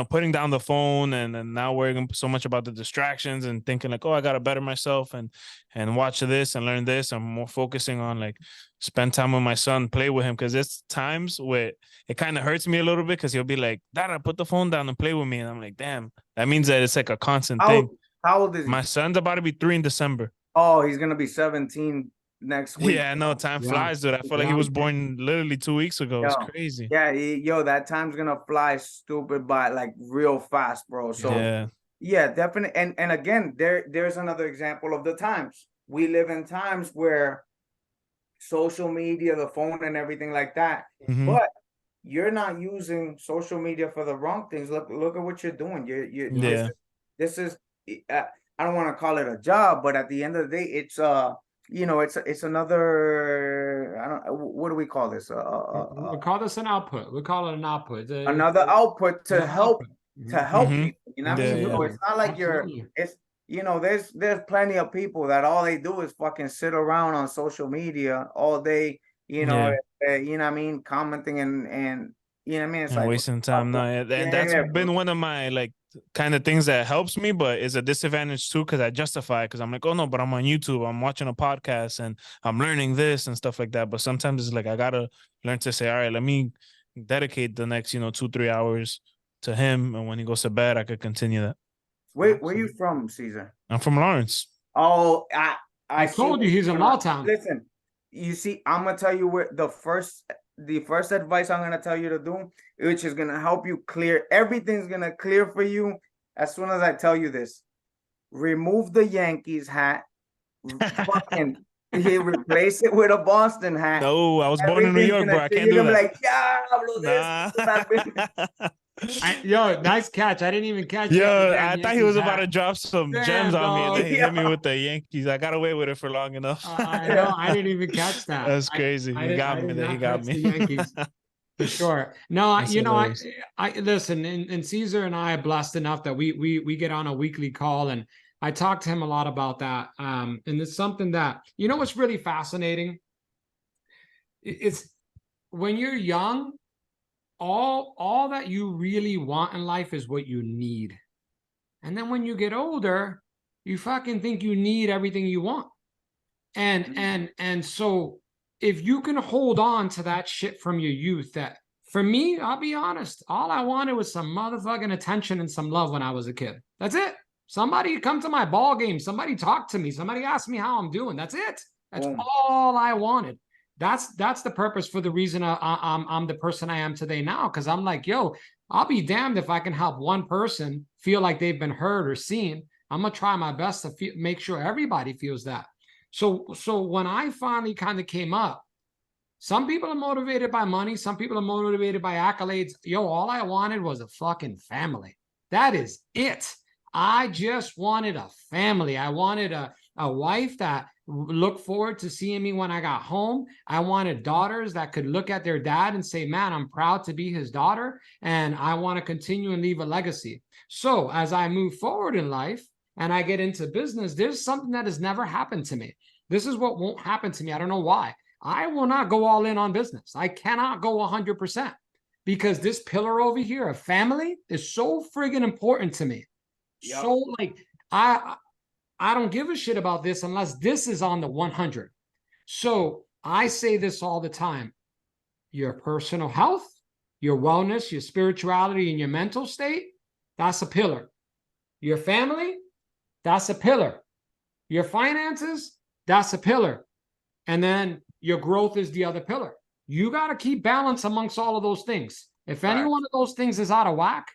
putting down the phone and now worrying so much about the distractions and thinking like, oh, I got to better myself and watch this and learn this. I'm more focusing on like spend time with my son, play with him. Cause it's times where it kind of hurts me a little bit. Cause he'll be like, Dad, put the phone down and play with me. And I'm like, damn, that means that it's like a constant thing. How old is he? My son's about to be 3 in December. Oh, he's going to be 17 next week. Yeah, no, time flies, dude. I feel like he was born literally 2 weeks ago. It's crazy. Yeah, that time's gonna fly stupid by like real fast, bro. So yeah, definitely. And again, there's another example of the times. We live in times where social media, the phone and everything like that, but you're not using social media for the wrong things. Look at what you're doing. This is I don't want to call it a job, but at the end of the day, it's it's another, I don't, what do we call this? We call this an output. We call it an output. Another output to help people. You know what I mean? Yeah. It's not like there's plenty of people that all they do is fucking sit around on social media all day, you know what I mean, commenting and you know what I mean? It's like wasting time. And that's been one of my like kind of things that helps me, but is a disadvantage too, because I justify it because I'm like, oh no, but I'm on YouTube, I'm watching a podcast and I'm learning this and stuff like that. But sometimes it's like I gotta learn to say, all right, let me dedicate the next 2-3 hours to him, and when he goes to bed I could continue that. Where are you from, Caesar? I'm from Lawrence. Oh, I told you he's in Lawtown. Listen, you see, I'm gonna tell you where the first advice I'm gonna tell you to do, which is gonna help you clear. Everything's gonna clear for you as soon as I tell you this. Remove the Yankees hat. Fucking replace it with a Boston hat. No, I was born in New York, bro. I can't do that. Like, yo, nice catch. I didn't even catch. I thought he was about to drop some gems on me, and then he hit me with the Yankees. I got away with it for long enough. I know. I didn't even catch that. That's crazy. He got me. He got me. The Yankees. For sure. No, I listen. And Caesar and I are blessed enough that we get on a weekly call, and I talk to him a lot about that. And it's something that what's really fascinating. It's when you're young. All that you really want in life is what you need. And then when you get older, you fucking think you need everything you want. And so if you can hold on to that shit from your youth, that for me, I'll be honest, all I wanted was some motherfucking attention and some love when I was a kid. That's it. Somebody come to my ball game. Somebody talk to me. Somebody ask me how I'm doing. That's it. That's all I wanted. That's the purpose for the reason I'm the person I am today now. Because I'm like, yo, I'll be damned if I can help one person feel like they've been heard or seen. I'm gonna try my best to make sure everybody feels that. So when I finally kind of came up, some people are motivated by money. Some people are motivated by accolades. Yo, all I wanted was a fucking family. That is it. I just wanted a family. I wanted a wife that looked forward to seeing me when I got home. I wanted daughters that could look at their dad and say, man, I'm proud to be his daughter. And I want to continue and leave a legacy. So as I move forward in life and I get into business, there's something that has never happened to me. This is what won't happen to me. I don't know why. I will not go all in on business. I cannot go 100% because this pillar over here of family is so friggin' important to me. Yep. So like, I don't give a shit about this unless this is on the 100. So I say this all the time. Your personal health, your wellness, your spirituality, and your mental state, that's a pillar. Your family, that's a pillar. Your finances, that's a pillar. And then your growth is the other pillar. You got to keep balance amongst all of those things. If any one of those things is out of whack,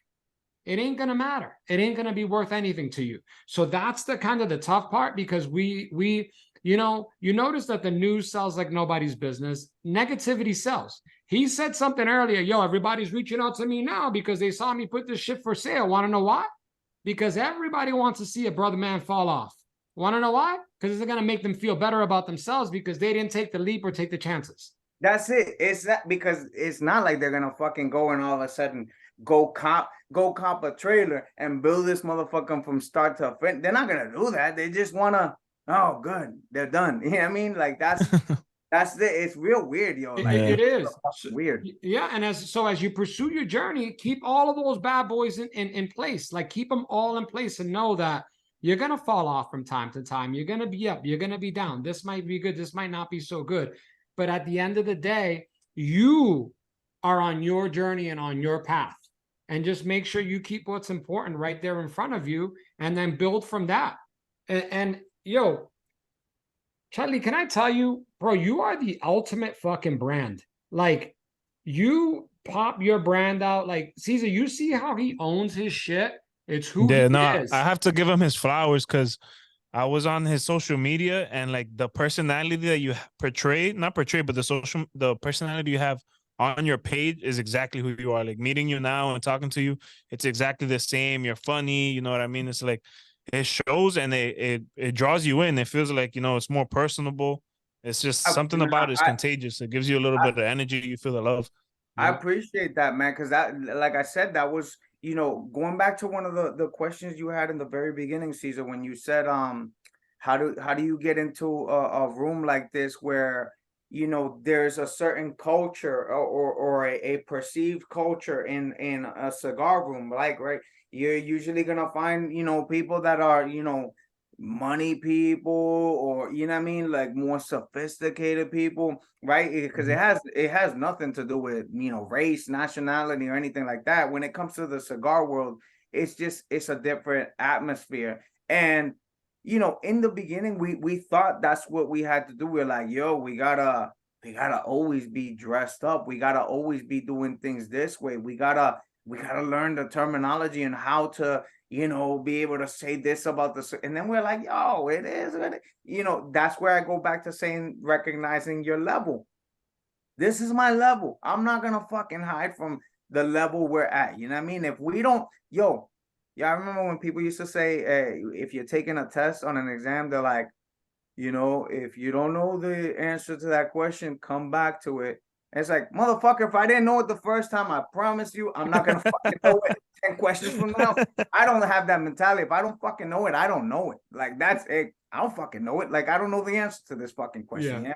it ain't going to matter. It ain't going to be worth anything to you. So that's the kind of the tough part because we, you know, you notice that the news sells like nobody's business. Negativity sells. He said something earlier, yo, everybody's reaching out to me now because they saw me put this shit for sale. Want to know why? Because everybody wants to see a brother man fall off. Want to know why? Because it's going to make them feel better about themselves because they didn't take the leap or take the chances. That's it. It's that because it's not like they're going to fucking go and all of a sudden go cop a trailer and build this motherfucker from start to finish. They're not going to do that. They just want to, oh, good. They're done. You know what I mean? Like that's it's real weird, yo. Like, it is weird. Yeah. And as you pursue your journey, keep all of those bad boys in place. Like keep them all in place and know that you're going to fall off from time to time. You're going to be up. You're going to be down. This might be good. This might not be so good. But at the end of the day, you are on your journey and on your path. And just make sure you keep what's important right there in front of you and then build from that. And yo, Charlie, can I tell you, bro, you are the ultimate fucking brand. Like you pop your brand out. Like Caesar, you see how he owns his shit? It's who he is. I have to give him his flowers because I was on his social media and like the personality that you portray, not portray, but the personality you have on your page is exactly who you are. Like meeting you now and talking to you, it's exactly the same. You're funny, you know what I mean? It's like it shows and it draws you in. It feels like, you know, it's more personable. It's just something about it is contagious. It gives you a little bit of energy. You feel the love. Yeah. I appreciate that, man, because that, like I said, that was, you know, going back to one of the questions you had in the very beginning, Caesar, when you said, how do you get into a room like this where, you know, there's a certain culture or a perceived culture in a cigar room, like, right? You're usually gonna find, you know, people that are, you know, money people or, you know what I mean, like more sophisticated people, right? Because it has nothing to do with, you know, race, nationality, or anything like that. When it comes to the cigar world, it's a different atmosphere. And you know, in the beginning, we thought that's what we had to do. We're like, yo, we gotta always be dressed up. We gotta always be doing things this way. We gotta learn the terminology and how to, you know, be able to say this about this. And then we're like, yo, it is, you know, that's where I go back to saying, recognizing your level. This is my level. I'm not gonna fucking hide from the level we're at. You know what I mean? If we don't, yo. Yeah, I remember when people used to say, if you're taking a test on an exam, they're like, you know, if you don't know the answer to that question, come back to it. And it's like, motherfucker, if I didn't know it the first time, I promise you, I'm not going to fucking know it 10 questions from now. I don't have that mentality. If I don't fucking know it, I don't know it. Like, that's it. I don't fucking know it. Like, I don't know the answer to this fucking question. Yeah.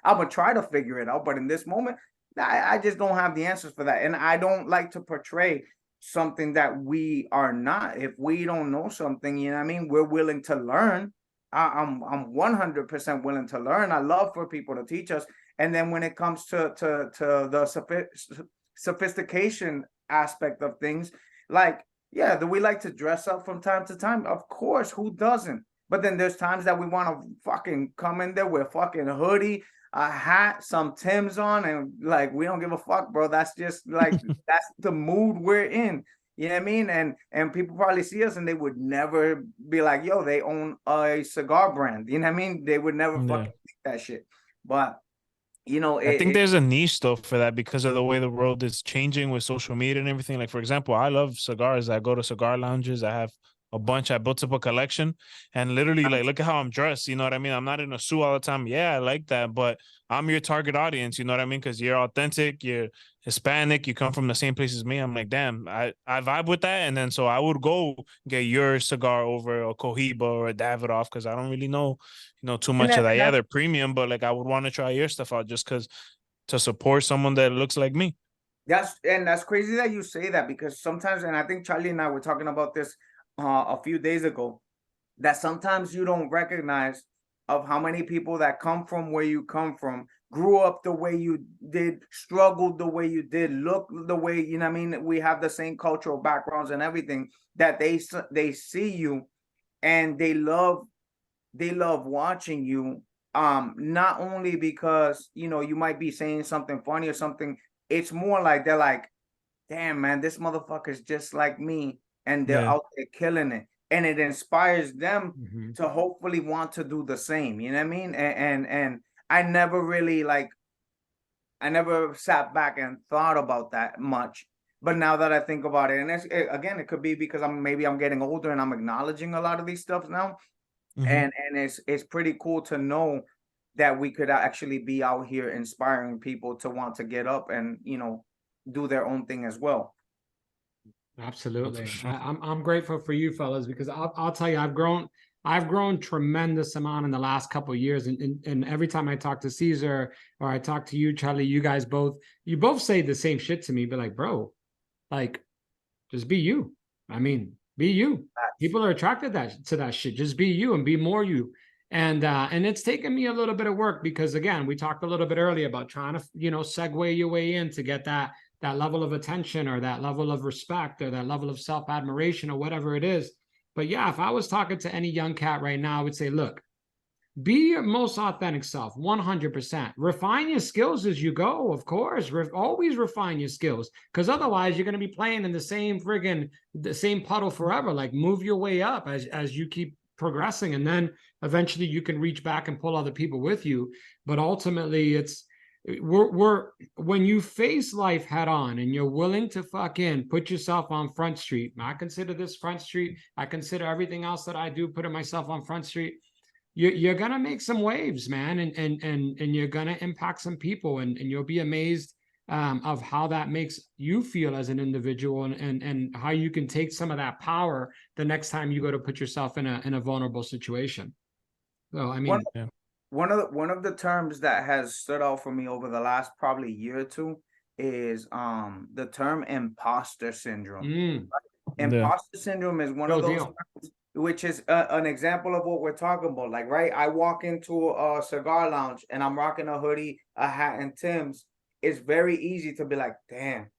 I'm going to try to figure it out. But in this moment, I just don't have the answers for that. And I don't like to portray something that we are not. If we don't know something, you know what I mean, we're willing to learn. I'm 100% willing to learn. I love for people to teach us. And then when it comes to the sophistication aspect of things, like, yeah, do we like to dress up from time to time? Of course, who doesn't? But then there's times that we want to fucking come in there with fucking hoodie, a hat, some Timbs on, and like we don't give a fuck, bro. That's just like that's the mood we're in. You know what I mean? And people probably see us and they would never be like, yo, they own a cigar brand. You know what I mean? They would never fucking think that shit. But you know, I think there's a niche though for that because of the way the world is changing with social media and everything. Like, for example, I love cigars. I go to cigar lounges. I have a bunch. I built up a collection, and literally, like, look at how I'm dressed. You know what I mean? I'm not in a suit all the time. Yeah, I like that, but I'm your target audience. You know what I mean? Because you're authentic. You're Hispanic. You come from the same place as me. I'm like, damn, I vibe with that. And then so I would go get your cigar over a Cohiba or a Davidoff because I don't really know, too much of that. Yeah, they're premium, but like I would want to try your stuff out just because to support someone that looks like me. That's crazy that you say that, because sometimes, and I think Charlie and I were talking about this a few days ago, that sometimes you don't recognize of how many people that come from where you come from, grew up the way you did, struggled the way you did, look the way, you know what I mean? We have the same cultural backgrounds and everything, that they see you and they love watching you. Not only because, you might be saying something funny or something, it's more like they're like, damn, man, this motherfucker's just like me, and they're out there killing it. And it inspires them to hopefully want to do the same. You know what I mean? And I never really I never sat back and thought about that much. But now that I think about it, and again, it could be because I'm getting older and I'm acknowledging a lot of these stuff now. And it's pretty cool to know that we could actually be out here inspiring people to want to get up and, do their own thing as well. Absolutely. I'm grateful for you fellas, because I'll tell you, I've grown tremendous amount in the last couple of years. And every time I talk to Caesar or I talk to you, Charlie, you both say the same shit to me, but like, bro, like, just be you. I mean, be you. People are attracted to that shit. Just be you and be more you. And it's taken me a little bit of work, because again, we talked a little bit earlier about trying to, segue your way in to get that level of attention or that level of respect or that level of self-admiration or whatever it is. But yeah, if I was talking to any young cat right now, I would say, look, be your most authentic self, 100%. Refine your skills as you go, of course. Always refine your skills, because otherwise you're going to be playing in the same puddle forever. Like, move your way up as you keep progressing, and then eventually you can reach back and pull other people with you. But ultimately, when you face life head on and you're willing to fucking put yourself on Front Street. I consider this Front Street. I consider everything else that I do putting myself on Front Street. You're gonna make some waves, man, and you're gonna impact some people, and you'll be amazed of how that makes you feel as an individual, and how you can take some of that power the next time you go to put yourself in a vulnerable situation. So I mean, one of the terms that has stood out for me over the last probably year or two is the term imposter syndrome. Imposter syndrome is one of those terms, which is an example of what we're talking about. Like, right, I walk into a cigar lounge and I'm rocking a hoodie, a hat, and Timbs. It's very easy to be like, damn,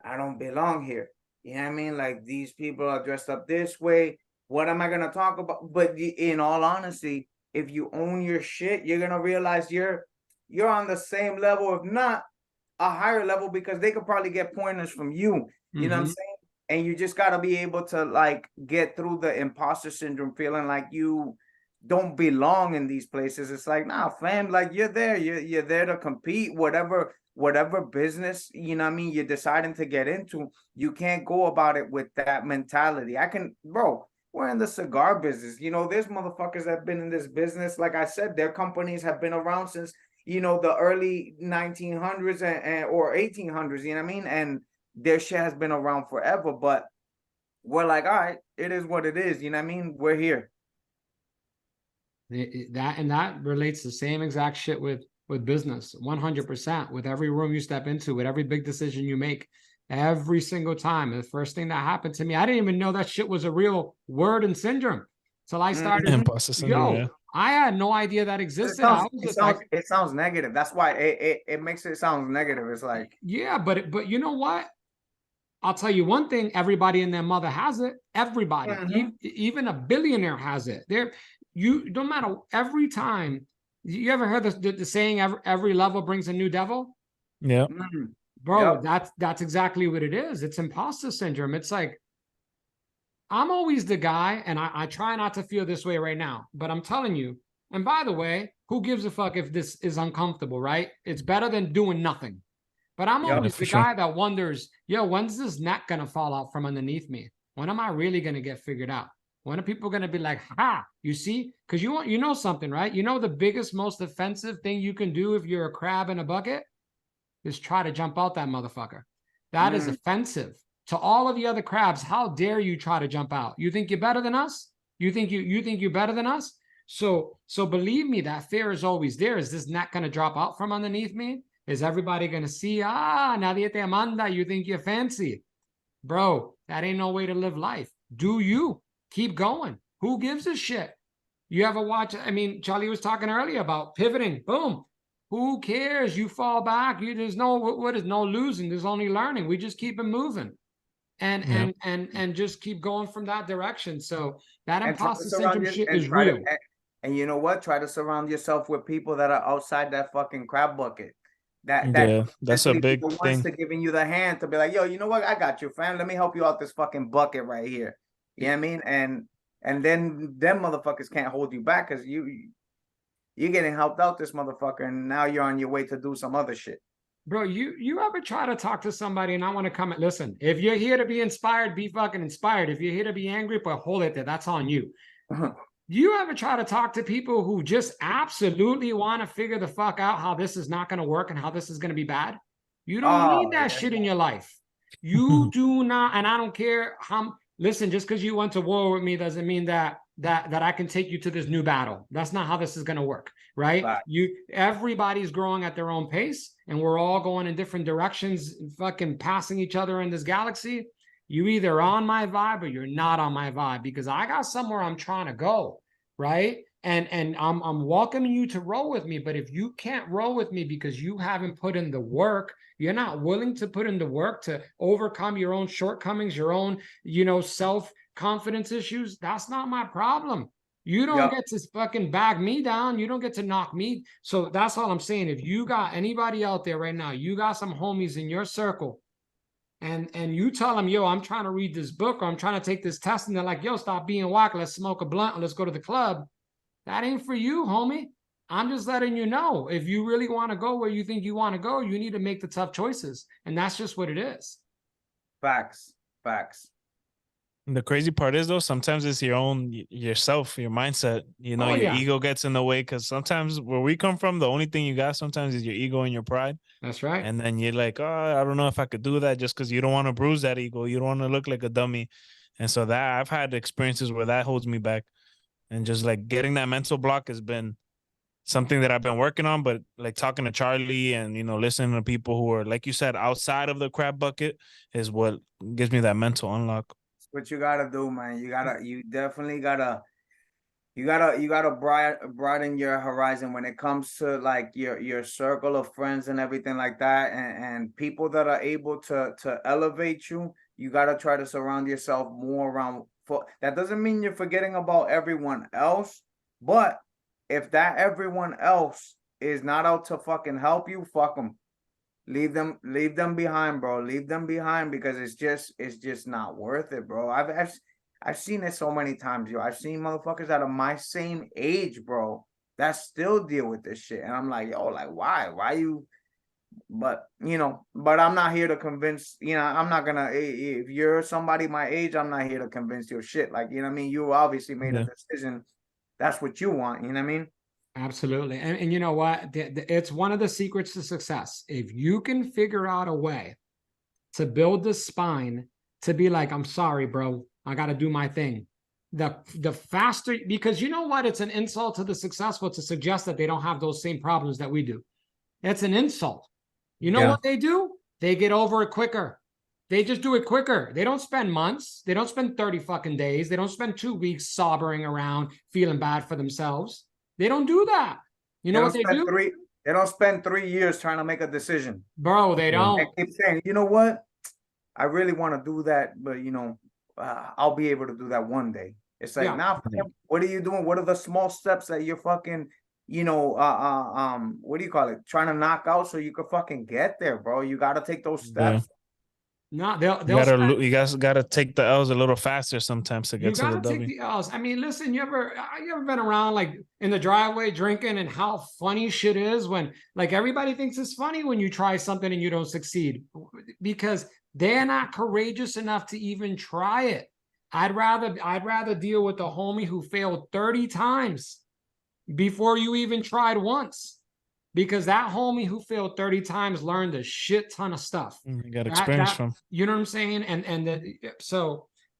I don't belong here. You know what I mean? Like, these people are dressed up this way. What am I going to talk about? But in all honesty, if you own your shit, you're going to realize you're on the same level, if not a higher level, because they could probably get pointers from you. You know what I'm saying? And you just got to be able to like get through the imposter syndrome, feeling like you don't belong in these places. It's like, nah, fam, like you're there. You're there to compete, whatever business, you know what I mean, you're deciding to get into. You can't go about it with that mentality. We're in the cigar business. There's motherfuckers that have been in this business. Like I said, their companies have been around since, the early 1900s or 1800s, you know what I mean? And their shit has been around forever, but we're like, all right, it is what it is. You know what I mean? We're here. That relates the same exact shit with business, 100%. With every room you step into, with every big decision you make, every single time. The first thing that happened to me, I didn't even know that shit was a real word and syndrome. So I started, imposter syndrome, I had no idea that existed. I was just like, it sounds negative. That's why it makes it sound negative. It's like, yeah, but you know what? I'll tell you one thing, everybody and their mother has it. Everybody, even a billionaire has it. You don't matter, every time. You ever heard the saying, every level brings a new devil? Yeah. Bro, that's exactly what it is. It's imposter syndrome. It's like, I'm always the guy, and I try not to feel this way right now, but I'm telling you, and by the way, who gives a fuck if this is uncomfortable, right? It's better than doing nothing. But I'm always the guy that wonders, yo, when's this neck going to fall out from underneath me? When am I really going to get figured out? When are people going to be like, ha, you see? Because you know something, right? You know the biggest, most offensive thing you can do if you're a crab in a bucket is try to jump out that motherfucker. That is offensive. To all of the other crabs, how dare you try to jump out? You think you're better than us? You think you're better than us? So believe me, that fear is always there. Is this neck going to drop out from underneath me? Is everybody going to see, nadie te manda, you think you're fancy? Bro, that ain't no way to live life. Do you? Keep going. Who gives a shit? You ever watch, I mean, Charlie was talking earlier about pivoting. Boom. Who cares? You fall back. There's no losing. There's only learning. We just keep it moving. And just keep going from that direction. So that imposter syndrome shit is real. And you know what? Try to surround yourself with people that are outside that fucking crab bucket. That's a big thing. To giving you the hand to be like, yo, you know what? I got you, fam. Let me help you out this fucking bucket right here. You know what I mean? And then them motherfuckers can't hold you back because you're getting helped out this motherfucker, and now you're on your way to do some other shit. Bro, you ever try to talk to somebody and I want to come and listen? If you're here to be inspired, be fucking inspired. If you're here to be angry, but hold it there. That's on you. You ever try to talk to people who just absolutely want to figure the fuck out how this is not going to work and how this is going to be bad? You don't need that shit in your life. You do not, and I don't care how. Listen, just because you went to war with me doesn't mean that I can take you to this new battle. That's not how this is going to work, right? Everybody's growing at their own pace, and we're all going in different directions, fucking passing each other in this galaxy. You either on my vibe or you're not on my vibe, because I got somewhere I'm trying to go, right? And I'm welcoming you to roll with me. But if you can't roll with me because you haven't put in the work, you're not willing to put in the work to overcome your own shortcomings, your own, self-confidence issues, that's not my problem. You don't get to fucking bag me down. You don't get to knock me. So that's all I'm saying. If you got anybody out there right now, you got some homies in your circle, and you tell them, yo, I'm trying to read this book, or I'm trying to take this test, and they're like, yo, stop being whack, let's smoke a blunt, and let's go to the club. That ain't for you, homie. I'm just letting you know, if you really want to go where you think you want to go, you need to make the tough choices. And that's just what it is. Facts. And the crazy part is, though, sometimes it's yourself, your mindset, your ego gets in the way, because sometimes where we come from, the only thing you got sometimes is your ego and your pride. That's right. And then you're like, oh, I don't know if I could do that, just because you don't want to bruise that ego. You don't want to look like a dummy. And so that I've had experiences where that holds me back. And just like getting that mental block has been something that I've been working on. But like talking to Charlie and, listening to people who are, like you said, outside of the crab bucket is what gives me that mental unlock. That's what you gotta do, man. You definitely gotta broaden your horizon when it comes to like your circle of friends and everything like that, and people that are able to elevate you. You gotta try to surround yourself more around. That doesn't mean you're forgetting about everyone else, but if that everyone else is not out to fucking help you, fuck them. Leave them behind, bro. Leave them behind, because it's just not worth it, bro. I've seen it so many times, yo. I've seen motherfuckers that are my same age, bro, that still deal with this shit, and I'm like, yo, like why you? But I'm not here to convince. I'm not gonna. If you're somebody my age, I'm not here to convince your shit. Like, you know what I mean? You obviously made a decision. That's what you want. You know what I mean? Absolutely. And you know what? It's one of the secrets to success. If you can figure out a way to build the spine to be like, I'm sorry, bro, I got to do my thing. The faster, because you know what? It's an insult to the successful to suggest that they don't have those same problems that we do. It's an insult. You know what they do? They get over it quicker. They just do it quicker. They don't spend months. They don't spend 30 fucking days. They don't spend 2 weeks sobbering around, feeling bad for themselves. They don't do that. You know what they do? They don't spend 3 years trying to make a decision. Bro, they don't. They keep saying, you know what? I really want to do that, but you know, I'll be able to do that one day. It's like, nah, what are you doing? What are the small steps that you're fucking, you know, what do you call it? Trying to knock out so you could fucking get there, bro. You got to take those steps. No, you guys gotta take the L's a little faster sometimes to get to the W. You gotta take the L's. I mean, listen, you ever been around like in the driveway drinking, and how funny shit is when like everybody thinks it's funny when you try something and you don't succeed because they're not courageous enough to even try it. I'd rather deal with a homie who failed 30 times before you even tried once. Because that homie who failed 30 times learned a shit ton of stuff. You got experience from. You know what I'm saying?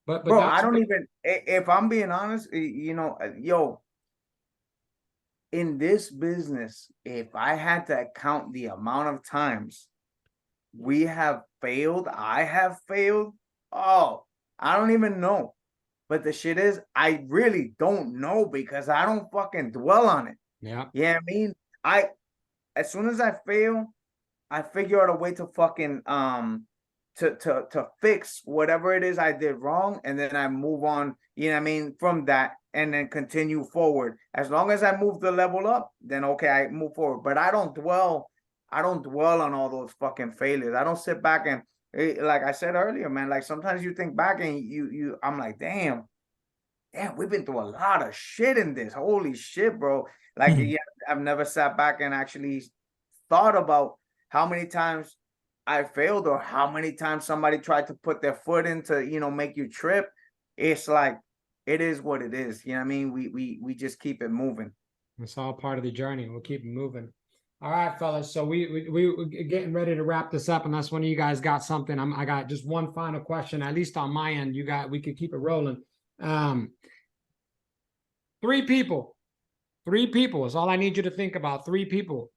But bro, I don't even, if I'm being honest, you know, yo, in this business, if I had to count the amount of times I have failed, oh, I don't even know. But the shit is, I really don't know because I don't fucking dwell on it. Yeah. Yeah, I mean, as soon as I fail, I figure out a way to fucking to fix whatever it is I did wrong, and then I move on, you know what I mean, from that, and then continue forward. As long as I move the level up, then okay, I move forward. But I don't dwell on all those fucking failures. I don't sit back and, like I said earlier, man, like sometimes you think back and I'm like, damn, we've been through a lot of shit in this. Holy shit, bro. Like, yeah, I've never sat back and actually thought about how many times I failed or how many times somebody tried to put their foot in to, you know, make you trip. It's like, it is what it is. You know what I mean? We just keep it moving. It's all part of the journey. We'll keep it moving. All right, fellas. So we're getting ready to wrap this up, unless one of you guys got something. I got just one final question, at least on my end. We could keep it rolling. 3 people. 3 people is all I need you to think about. 3 people,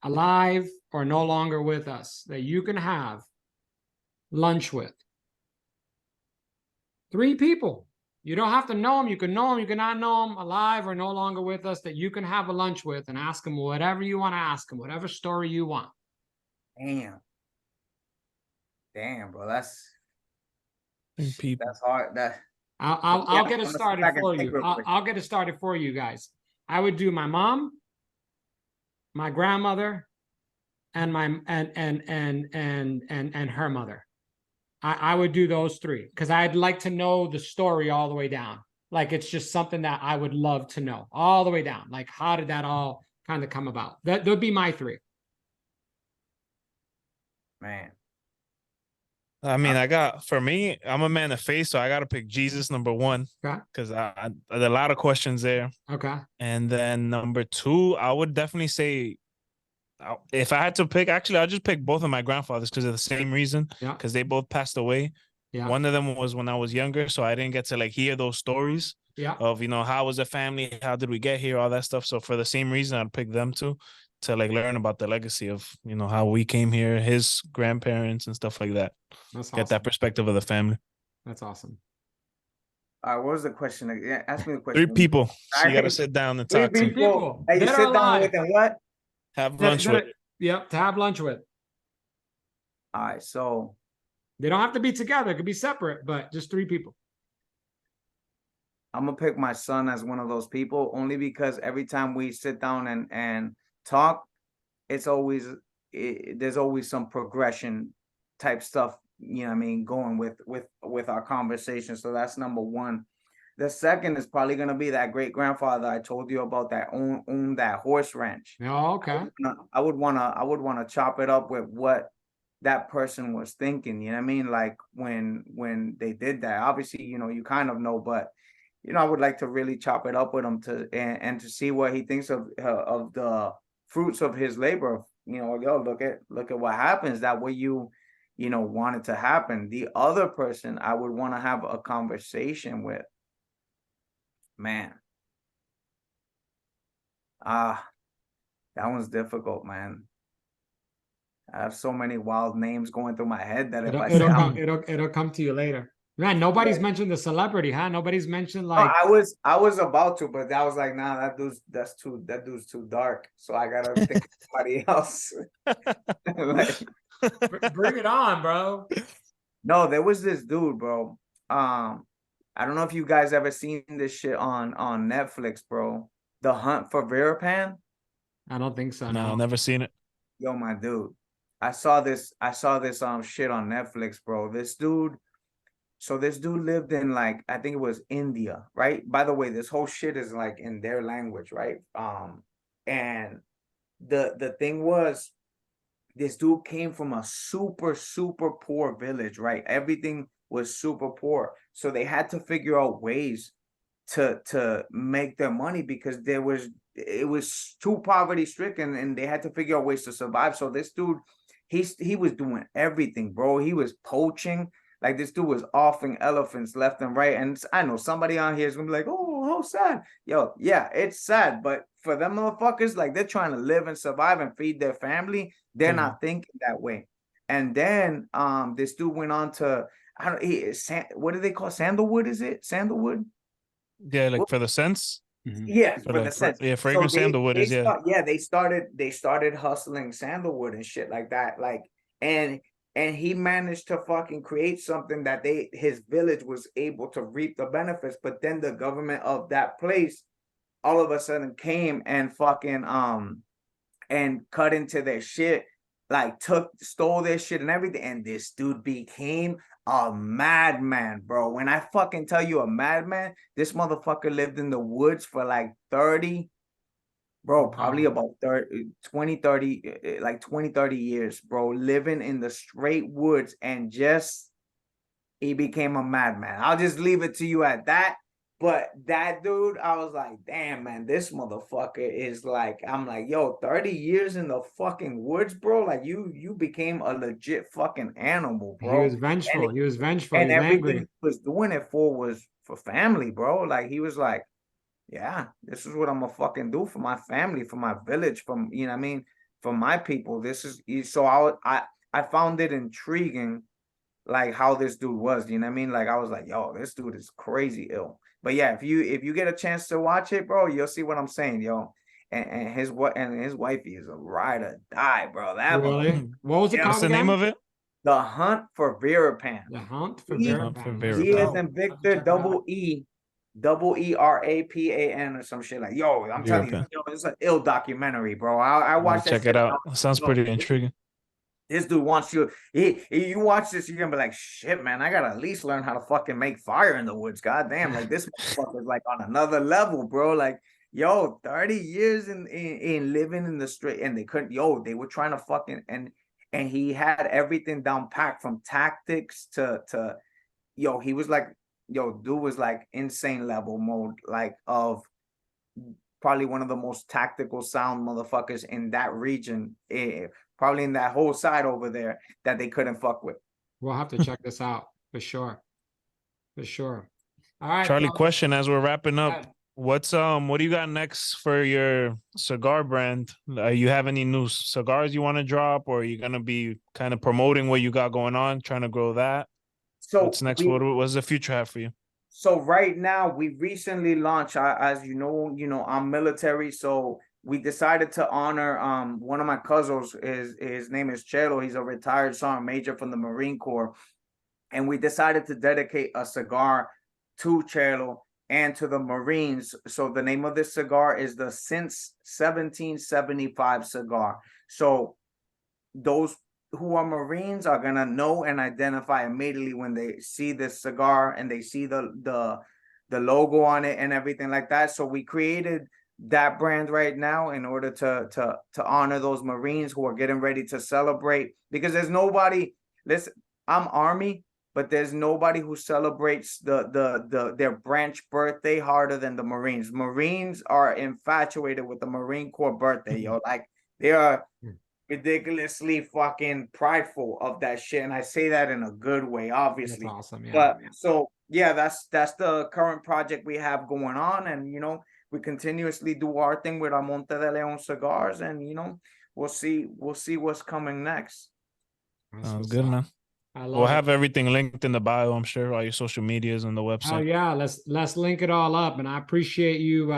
alive or no longer with us, that you can have lunch with. 3 people. You don't have to know them. You can know them. You cannot know them, alive or no longer with us, that you can have a lunch with and ask them whatever you want to ask them, whatever story you want. Damn, bro. That's people. hard. I'll get it started for you. I'll get it started for you guys. I would do my mom, my grandmother, and her mother. I would do those 3 because I'd like to know the story all the way down. Like, it's just something that I would love to know all the way down. Like, how did that all kind of come about? That would be my 3. Man. I mean, for me, I'm a man of faith, so I got to pick Jesus number 1. Okay. Because there are a lot of questions there. Okay. And then number 2, I would definitely say, if I had to pick, actually, I'll just pick both of my grandfathers because of the same reason. Yeah. Because they both passed away. Yeah. One of them was when I was younger, so I didn't get to like hear those stories. Yeah. Of, you know, how was the family? How did we get here? All that stuff. So for the same reason, I'd pick them too, to like learn about the legacy of, you know, how we came here, his grandparents and stuff like that. That's awesome. Get that perspective of the family. That's awesome. All right, what was the question? Ask me the question. 3 people. So you got to sit down and talk to. 3 people. Hey, you sit down with and what? Have lunch with. Yep, to have lunch with. All right, so they don't have to be together. It could be separate, but just 3 people. I'm gonna pick my son as one of those people, only because every time we sit down and talk, there's always some progression type stuff, you know what I mean, going with our conversation. So that's number 1. The second is probably gonna be that great grandfather I told you about that owned that horse ranch. Oh, okay. I would wanna chop it up with what that person was thinking. You know what I mean? Like when they did that. Obviously, you know, you kind of know, but you know, I would like to really chop it up with him and to see what he thinks of the fruits of his labor. You know, yo, look at what happens. That way you know, want it to happen. The other person I would want to have a conversation with. Man. That one's difficult, man. I have so many wild names going through my head that it'll come to you later. Man, nobody's Yeah. mentioned the celebrity, huh? Nobody's mentioned No, like I was about to, but I was like, nah, that dude's too dark. So I gotta think of somebody else. Like, bring it on, bro. no, there was this dude, bro. I don't know if you guys ever seen this shit on Netflix, bro. The Hunt for Verapan. I don't think so. No, No. never seen it. Yo, my dude. I saw this shit on Netflix, bro. This dude lived in, like, I think it was India, right? By the way, this whole shit is like in their language, right? And the thing was, this dude came from a super, super poor village, right? Everything was super poor. So they had to figure out ways to make their money because it was too poverty stricken and they had to figure out ways to survive. So this dude, he was doing everything, bro. He was poaching. Like, this dude was offing elephants left and right. And I know somebody on here is gonna be like, oh, how sad. Yo, yeah, it's sad. But for them motherfuckers, like, they're trying to live and survive and feed their family. They're not thinking that way. And then this dude went on to, I don't what do they call sandalwood? Is it sandalwood? Yeah, like for the sense. Yeah, For for the the sense. yeah, So fragrance sandalwood is they started hustling sandalwood and shit like that. Like, and he managed to fucking create something that his village was able to reap the benefits. But then the government of that place all of a sudden came and fucking and cut into their shit, like stole their shit and everything. And this dude became a madman, bro. When I fucking tell you a madman, this motherfucker lived in the woods for like 30, bro, probably about 30, 20, 30, like 20, 30 years, bro, living in the straight woods, and just he became a madman. I'll just leave it to you at that. But that dude, I was like, damn, man, this motherfucker is like, I'm like, yo, 30 years in the fucking woods, bro. Like, you became a legit fucking animal, He bro. was vengeful. He was vengeful. And He was everything angry. he was doing it for was for family, bro. Like, he was like, yeah, this is what I'm gonna fucking do for my family, for my village, from, you know what I mean, for my people. This is, so I found it intriguing, like, how this dude was, you know what I mean? Like, I was like, yo, this dude is crazy ill. But yeah, if you get a chance to watch it, bro, you'll see what I'm saying, yo. And his wifey is a ride or die, bro. That mother, Really? What was it yeah. What's called the name again? of it? The Hunt for Verapan. The Hunt for Hunt for Verapan. Let's E as Verapan. in go. Victor, Check it out. double ERAPAN or some shit. Like, yo, I'm telling you, Verapan. yo, it's an ill documentary, bro. I I'll watched that check shit it and I out. was Sounds like, pretty yo, intriguing. this dude wants you. You watch this, you're gonna be like, shit, man. I gotta at least learn how to fucking make fire in the woods. God damn, like, this motherfucker's like on another level, bro. Like, yo, 30 years in living in the street, and they couldn't. Yo, they were trying to fucking and he had everything down packed, from tactics to yo. He was like, yo, dude was like insane level mode, like, of probably one of the most tactical sound motherfuckers in that region, probably in that whole side over there, that they couldn't fuck with. We'll have to check this out for sure. For sure. All right, Charlie, brother. question as we're wrapping up. Ahead. What do you got next for your cigar brand? You have any new cigars you want to drop, or are you gonna be kind of promoting what you got going on, trying to grow that? So What's next? What's the future have for you? So right now, we recently launched, as you know, I'm military, so we decided to honor one of my cousins. His name is Chelo. He's a retired sergeant major from the Marine Corps, and we decided to dedicate a cigar to Chelo and to the Marines. So the name of this cigar is the Since 1775 cigar. So those who are Marines are gonna know and identify immediately when they see this cigar and they see the logo on it and everything like that. So we created that brand right now in order to honor those Marines who are getting ready to celebrate, because there's nobody. Listen, I'm Army, but there's nobody who celebrates their branch birthday harder than the Marines. Marines are infatuated with the Marine Corps birthday, yo. Like, they are ridiculously fucking prideful of that shit, and I say that in a good way, obviously. That's awesome. Yeah. But so yeah, that's the current project we have going on, and we continuously do our thing with our MonteDeLeon cigars, and we'll see what's coming next. Sounds good, man. I We'll love it. have everything linked in the bio, I'm sure, all your social medias and the Oh website. yeah, let's link it all up. And I appreciate you,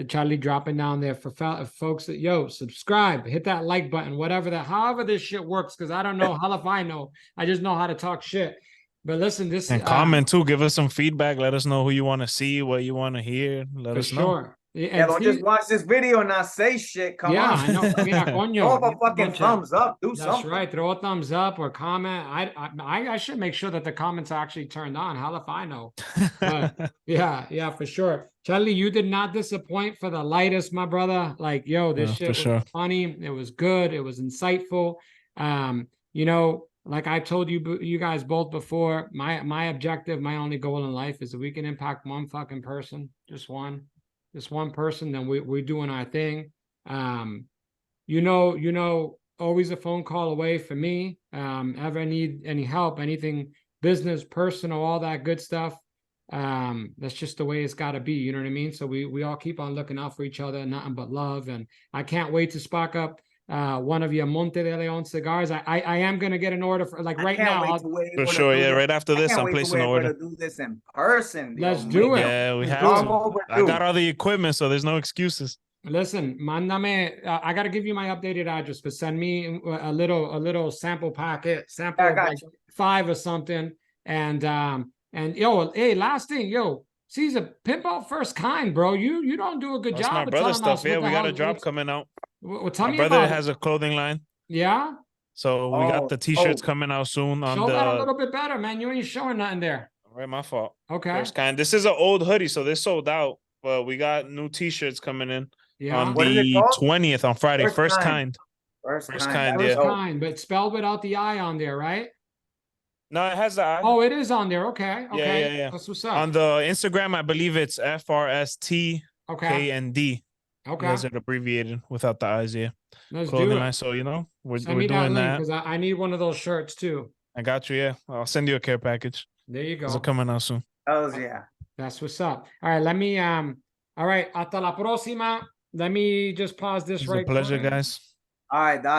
Charlie, dropping down there for folks that subscribe, hit that like button, however this shit works, because I don't know. Hell if I know. I just know how to talk shit. But listen, this And comment too. Give us some feedback. Let us know who you want to see, what you want to hear. Let us know. sure. Yeah, don't just watch this video and not say shit. Come on. I know. Mira, coño, throw up a fucking thumbs up. Do that's something. right. Throw a thumbs up or comment. I should make sure that the comments are actually turned on. Hell if I know. But yeah, for sure. Charlie, you did not disappoint for the lightest, my brother. Like, this shit was funny. It was good. It was insightful. Like I told you guys both before, my objective, my only goal in life is that we can impact one fucking person, just one person, then we're doing our thing. Always a phone call away for me. Ever need any help, anything business, personal, all that good stuff. That's just the way it's got to be. You know what I mean? So we all keep on looking out for each other, nothing but love. And I can't wait to spark up one of your MonteDeLeon cigars. I am gonna get an order for right now. For sure, yeah. Right after this, I'm placing an order. To do this in person. Let's do it. Yeah, we have to. I got all the equipment, so there's no excuses. Listen, mándame. I gotta give you my updated address, but send me a little sample packet, like 5 or something. And hey, last thing, Caesar, pimp out first kind, bro. You don't do a good job. That's my brother stuff. Yeah, we got a drop coming out. Well, tell my me brother about has a clothing line. Yeah. So we got the t-shirts coming out soon. Show that a little bit better, man. You ain't showing nothing there. All right, my fault. Okay. First kind. This is an old hoodie, so this sold out. But we got new t-shirts coming in on the 20th on Friday. First kind. First kind, but spelled without the I on there, right? No, it has the I. Oh, it is on there. Okay. Yeah. That's what's up. On the Instagram, I believe it's FRST KND. Okay. You guys are abbreviated without the I's, yeah. Let's do it. So, we're send me doing that. Because I need one of those shirts too. I got you, yeah. I'll send you a care package. There you go. Those are coming out soon. Oh, yeah. That's what's up. All right, let me, all right, hasta la próxima. Let me just pause this right quick. It's a pleasure, guys. All right, dale.